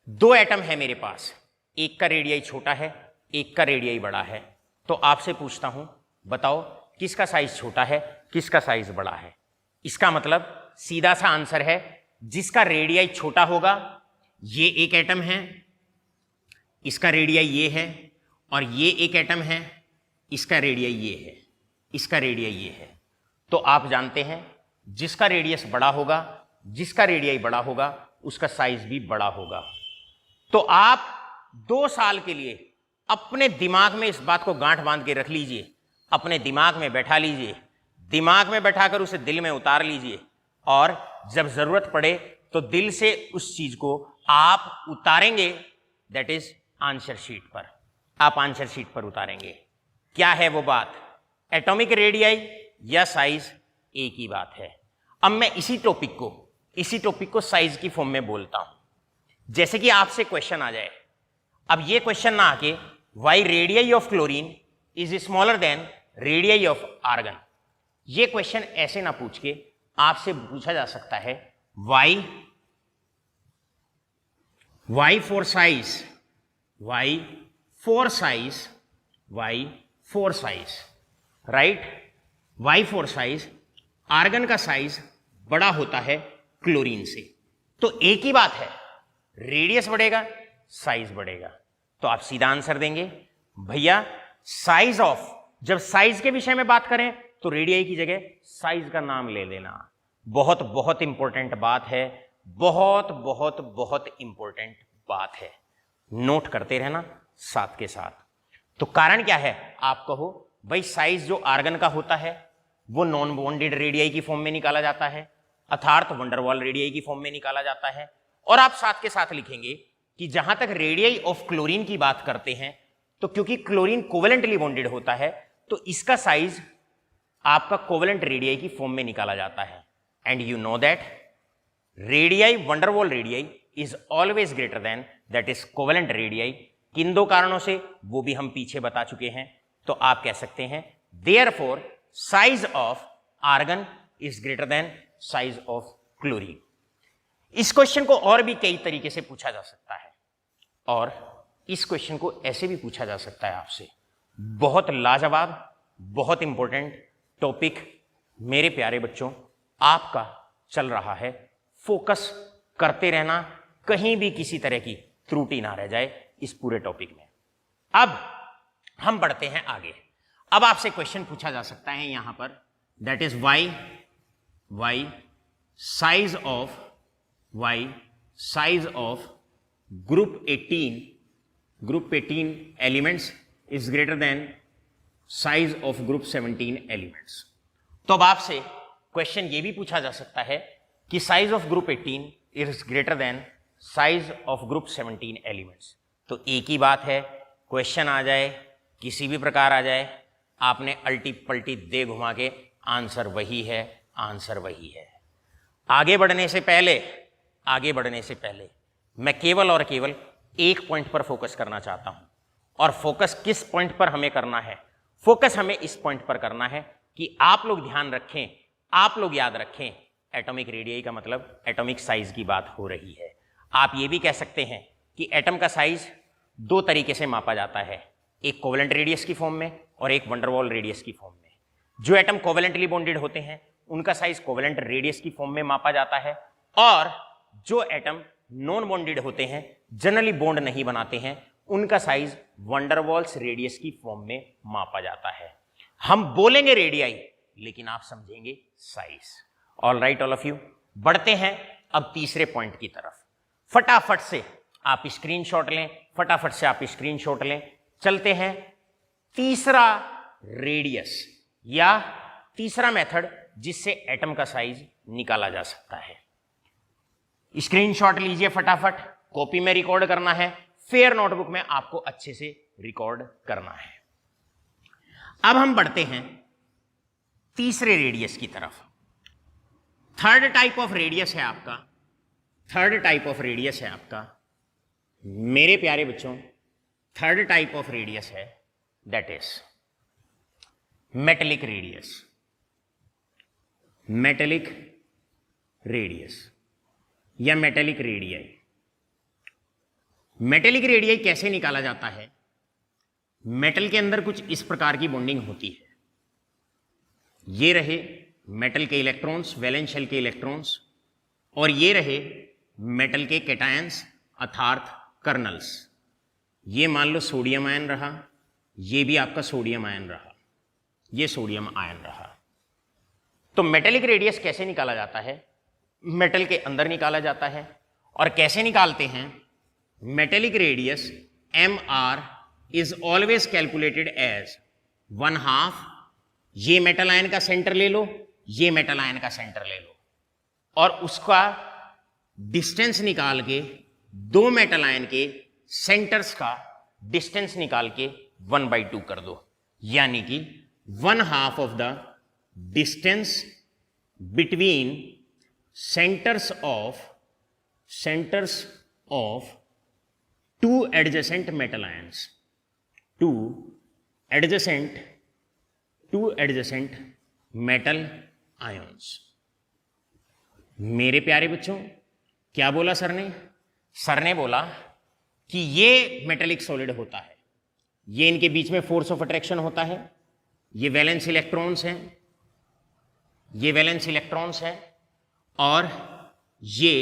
2 एटम है मेरे पास, एक का रेडियाई छोटा है, एक का रेडियाई बड़ा है। तो आपसे पूछता हूं बताओ किसका साइज छोटा है, किसका साइज बड़ा है? इसका मतलब सीधा सा आंसर है, जिसका रेडियाई छोटा होगा ये एक एटम है, इसका रेडियाई ये है, और ये एक एटम है, इसका रेडियाई ये है, इसका रेडियाई ये है। तो आप जानते हैं जिसका रेडियस बड़ा होगा, जिसका रेडियाई बड़ा होगा, उसका साइज भी बड़ा होगा। तो आप 2 साल के लिए अपने दिमाग में इस बात को गांठ बांध के रख लीजिए, अपने दिमाग में बैठा लीजिए, दिमाग में बैठाकर उसे दिल में उतार लीजिए, और जब जरूरत पड़े तो दिल से उस चीज को आप उतारेंगे, दैट इज आंसर शीट पर। आप आंसर शीट पर उतारेंगे। क्या है वो बात? एटॉमिक रेडियाई या साइज, एक ही बात है। अब मैं इसी टॉपिक को साइज की फॉर्म में बोलता हूं। जैसे कि आपसे क्वेश्चन आ जाए, अब ये क्वेश्चन ना आके why radii of chlorine is smaller than radii of argon, ये क्वेश्चन ऐसे ना पूछ के आपसे पूछा जा सकता है why for size, right? Why for size, argon का साइज बड़ा होता है क्लोरीन से। तो एक ही बात है, रेडियस बढ़ेगा साइज बढ़ेगा। तो आप सीधा आंसर देंगे भैया साइज ऑफ, जब साइज के विषय में बात करें तो रेडियाई की जगह साइज का नाम ले लेना। बहुत बहुत इंपॉर्टेंट बात है, बहुत बहुत बहुत इंपॉर्टेंट बात है, नोट करते रहना साथ के साथ। तो कारण क्या है? आप कहो भाई साइज जो आर्गन का होता है वो नॉन बॉन्डेड रेडियाई की फॉर्म में निकाला जाता है, अर्थात वंडरवॉल रेडियाई की फॉर्म में निकाला जाता है। और आप साथ के साथ लिखेंगे कि जहां तक रेडियाई ऑफ क्लोरीन की बात करते हैं, तो क्योंकि क्लोरीन कोवेलेंटली बॉन्डेड होता है तो इसका साइज आपका कोवेलेंट रेडियाई की फॉर्म में निकाला जाता है। And you know that radii, van der Waals radii is always greater than that is covalent radii. किन 2 कारणों से वो भी हम पीछे बता चुके हैं। तो आप कह सकते हैं therefore size of argon is greater than size of chlorine. इस क्वेश्चन को और भी कई तरीके से पूछा जा सकता है, और इस क्वेश्चन को ऐसे भी पूछा जा सकता है आपसे। बहुत लाजवाब, बहुत इंपॉर्टेंट टॉपिक मेरे प्यारे बच्चों आपका चल रहा है। फोकस करते रहना, कहीं भी किसी तरह की त्रुटि ना रह जाए इस पूरे टॉपिक में। अब हम बढ़ते हैं आगे। अब आपसे क्वेश्चन पूछा जा सकता है यहां पर, that is why size of group 18 elements is greater than size of group 17 elements. तो अब आपसे क्वेश्चन ये भी पूछा जा सकता है कि size of group 18 is greater than size of group 17 elements. तो एक ही बात है, क्वेश्चन आ जाए किसी भी प्रकार आ जाए, आपने अल्टी पल्टी दे घुमा के आंसर वही है, आंसर वही है। आगे बढ़ने से पहले मैं केवल और केवल एक पॉइंट पर फोकस करना चाहता हूं। और फोकस किस पॉइंट पर हमें करना है? फोकस हमें इस पॉइंट पर करना है कि आप लोग ध्यान रखें, आप लोग याद रखें, एटॉमिक रेडियाई का मतलब एटॉमिक साइज की बात हो रही है। आप ये भी कह सकते हैं कि एटम का साइज 2 तरीके से मापा जाता है, एक कोवेलेंट रेडियस की फॉर्म में और एक वंडरवॉल रेडियस की फॉर्म में। जो एटम कोवेलेंटली बॉन्डेड होते हैं उनका साइज कोवेलेंट रेडियस की फॉर्म में मापा जाता है, और जो एटम नॉन बॉन्डेड होते हैं, जनरली बॉन्ड नहीं बनाते हैं, उनका साइज वंडरवॉल्स रेडियस की फॉर्म में मापा जाता है। हम बोलेंगे रेडियाई, लेकिन आप समझेंगे size. All right all of you, बढ़ते हैं अब तीसरे पॉइंट की तरफ। फटाफट से आप स्क्रीनशॉट लें, फटाफट से आप स्क्रीनशॉट लें। चलते हैं तीसरा रेडियस या तीसरा मेथड जिससे एटम का साइज निकाला जा सकता है। स्क्रीनशॉट लीजिए फटाफट, कॉपी में रिकॉर्ड करना है, फेयर नोटबुक में आपको अच्छे से रिकॉर्ड करना है। अब हम बढ़ते हैं तीसरे रेडियस की तरफ। थर्ड टाइप ऑफ रेडियस है आपका, थर्ड टाइप ऑफ रेडियस है आपका मेरे प्यारे बच्चों, थर्ड टाइप ऑफ रेडियस है that is metallic radius. Metallic radius या मेटेलिक रेडियाई। मेटेलिक रेडियाई कैसे निकाला जाता है? मेटल के अंदर कुछ इस प्रकार की बॉन्डिंग होती है। ये रहे मेटल के इलेक्ट्रॉन्स, वैलेंस शेल के इलेक्ट्रॉन्स, और ये रहे मेटल के कैटायंस अर्थात कर्नल्स। ये मान लो सोडियम आयन रहा, ये भी आपका सोडियम आयन रहा, ये सोडियम आयन रहा। तो मेटेलिक रेडियस कैसे निकाला जाता है? मेटल के अंदर निकाला जाता है। और कैसे निकालते हैं? Metallic radius mr is always calculated as 1/2। ये मेटल आयन का सेंटर ले लो, ये मेटल आयन का सेंटर ले लो, और उसका डिस्टेंस निकाल के, दो मेटल आयन के सेंटर्स का डिस्टेंस निकाल के 1/2 कर दो, यानी कि 1/2 of the distance between centres of two adjacent metal ions, two adjacent metal ions। मेरे प्यारे बच्चों, क्या बोला सर ने? सर ने बोला कि ये मेटेलिक सॉलिड होता है, ये इनके बीच में फोर्स ऑफ अट्रैक्शन होता है, ये वैलेंस इलेक्ट्रॉन्स हैं, ये वैलेंस इलेक्ट्रॉन्स हैं, और ये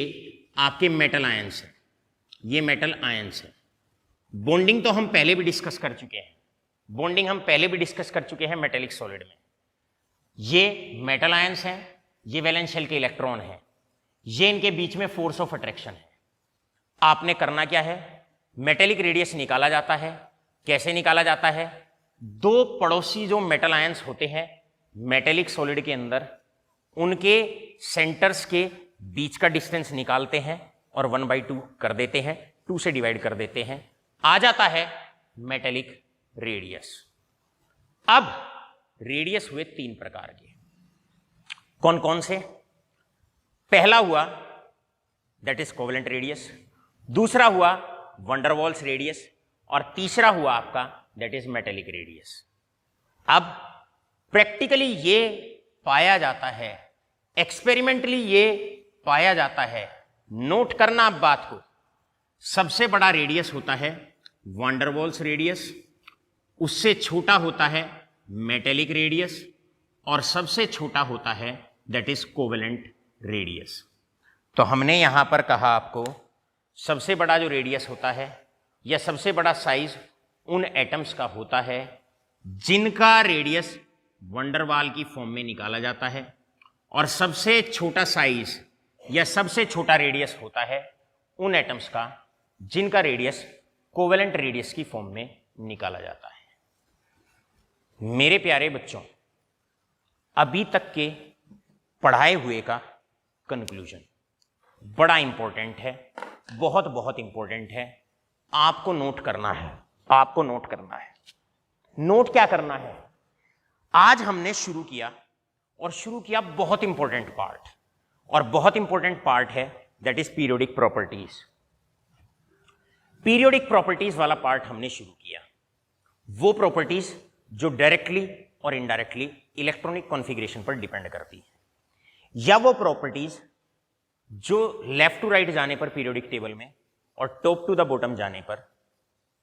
आपके मेटल आयंस हैं, ये मेटल आयंस हैं। बॉन्डिंग तो हम पहले भी डिस्कस कर चुके हैं, बॉन्डिंग हम पहले भी डिस्कस कर चुके हैं मेटेलिक सॉलिड में। ये मेटल आयंस हैं, ये वैलेंस शेल के इलेक्ट्रॉन हैं, ये इनके बीच में फोर्स ऑफ अट्रैक्शन है। आपने करना क्या है? मेटेलिक रेडियस निकाला जाता है। कैसे निकाला जाता है? दो पड़ोसी जो मेटल आयंस होते हैं मेटेलिक सॉलिड के अंदर, उनके सेंटर्स के बीच का डिस्टेंस निकालते हैं और 1/2 कर देते हैं, 2 से डिवाइड कर देते हैं, आ जाता है मेटेलिक रेडियस। अब रेडियस हुए 3 प्रकार के। कौन कौन से? पहला हुआ दैट इज कोवेलेंट रेडियस, दूसरा हुआ वंडरवॉल्स रेडियस, और तीसरा हुआ आपका दैट इज मेटेलिक रेडियस। अब प्रैक्टिकली ये पाया जाता है, एक्सपेरिमेंटली ये पाया जाता है, नोट करना आप बात को। सबसे बड़ा रेडियस होता है वंडरवॉल्स रेडियस, उससे छोटा होता है मेटेलिक रेडियस, और सबसे छोटा होता है दैट इज कोवेलेंट रेडियस। तो हमने यहां पर कहा आपको सबसे बड़ा जो रेडियस होता है या सबसे बड़ा साइज उन एटम्स का होता है जिनका रेडियस वंडरवाल की फॉर्म में निकाला जाता है, और सबसे छोटा साइज या सबसे छोटा रेडियस होता है उन एटम्स का जिनका रेडियस कोवेलेंट रेडियस की फॉर्म में निकाला जाता है। मेरे प्यारे बच्चों, अभी तक के पढ़ाए हुए का कंक्लूजन बड़ा इंपॉर्टेंट है, बहुत बहुत इंपॉर्टेंट है। आपको नोट करना है, आपको नोट करना है। नोट क्या करना है? आज हमने शुरू किया, और शुरू किया बहुत इंपॉर्टेंट पार्ट, और बहुत इंपॉर्टेंट पार्ट है that is periodic properties. Periodic properties वाला पार्ट हमने शुरू किया। वो प्रॉपर्टीज जो डायरेक्टली और इनडायरेक्टली इलेक्ट्रॉनिक कॉन्फ़िगरेशन पर डिपेंड करती है, या वो प्रॉपर्टीज जो लेफ्ट टू राइट जाने पर पीरियोडिक टेबल में और टॉप टू द बॉटम जाने पर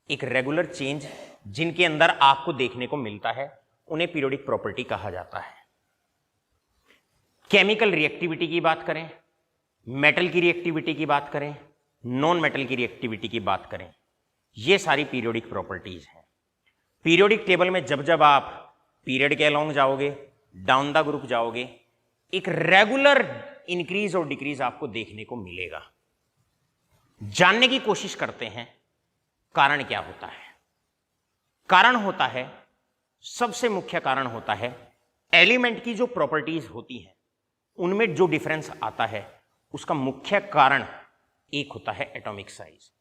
एक रेगुलर चेंज जिनके अंदर आपको देखने को मिलता है, उन्हें पीरियोडिक प्रॉपर्टी कहा जाता है। केमिकल रिएक्टिविटी की बात करें मेटल की रिएक्टिविटी की बात करें, नॉन मेटल की रिएक्टिविटी की बात करें, ये सारी पीरियोडिक प्रॉपर्टीज हैं। पीरियोडिक टेबल में जब जब आप पीरियड के अलोंग जाओगे, डाउन द ग्रुप जाओगे, एक रेगुलर इंक्रीज और डिक्रीज आपको देखने को मिलेगा। जानने की कोशिश करते हैं कारण क्या होता है। कारण होता है, सबसे मुख्य कारण होता है एलिमेंट की जो प्रॉपर्टीज होती हैं उनमें जो डिफरेंस आता है, उसका मुख्य कारण एक होता है एटॉमिक साइज।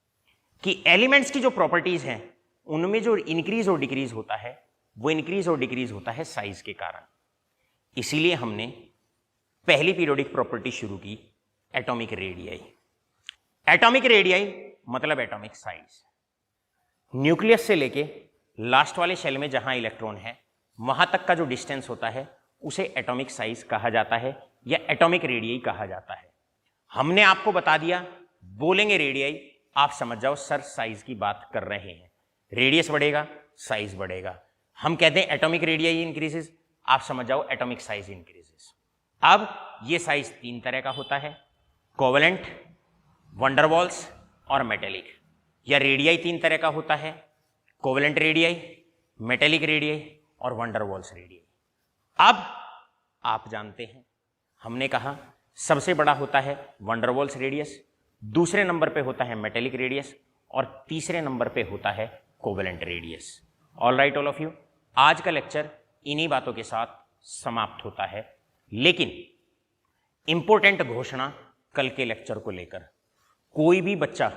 कि एलिमेंट्स की जो प्रॉपर्टीज हैं उनमें जो इंक्रीज और डिक्रीज होता है वो इंक्रीज और डिक्रीज होता है साइज के कारण। इसीलिए हमने पहली पीरियोडिक प्रॉपर्टी शुरू की एटॉमिक रेडियाई। एटॉमिक रेडियाई मतलब एटॉमिक साइज। न्यूक्लियस से लेके लास्ट वाले शेल में जहां इलेक्ट्रॉन है वहां तक का जो डिस्टेंस होता है उसे एटॉमिक साइज कहा जाता है या एटॉमिक रेडियाई कहा जाता है। हमने आपको बता दिया, बोलेंगे रेडियाई, आप समझ जाओ सर साइज की बात कर रहे हैं। रेडियस बढ़ेगा, साइज बढ़ेगा। हम कहते हैं एटॉमिक रेडियाई इंक्रीजेस, आप समझ जाओ एटॉमिक साइज इंक्रीजेस। अब ये साइज तीन तरह का होता है, कोवेलेंट, वंडरवॉल्स और मेटेलिक। या रेडियाई तीन तरह का होता है, कोवेलेंट रेडियाई, मेटेलिक रेडियाई और वंडरवॉल्स रेडियाई। अब आप जानते हैं, हमने कहा सबसे बड़ा होता है वंडरवॉल्स रेडियस, दूसरे नंबर पे होता है मेटेलिक रेडियस और तीसरे नंबर पे होता है covalent radius. All right all of you, आज का लेक्चर इन्हीं बातों के साथ समाप्त होता है। लेकिन इंपॉर्टेंट घोषणा कल के लेक्चर को लेकर, कोई भी बच्चा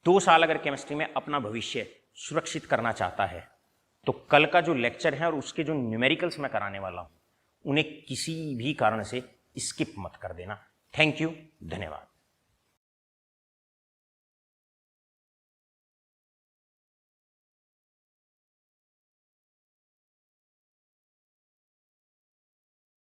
2 साल अगर केमिस्ट्री में अपना भविष्य सुरक्षित करना चाहता है तो कल का जो लेक्चर है और उसके जो न्यूमेरिकल्स मैं कराने वाला हूं उन्हें किसी भी कारण से स्किप मत कर देना। थैंक यू, धन्यवाद।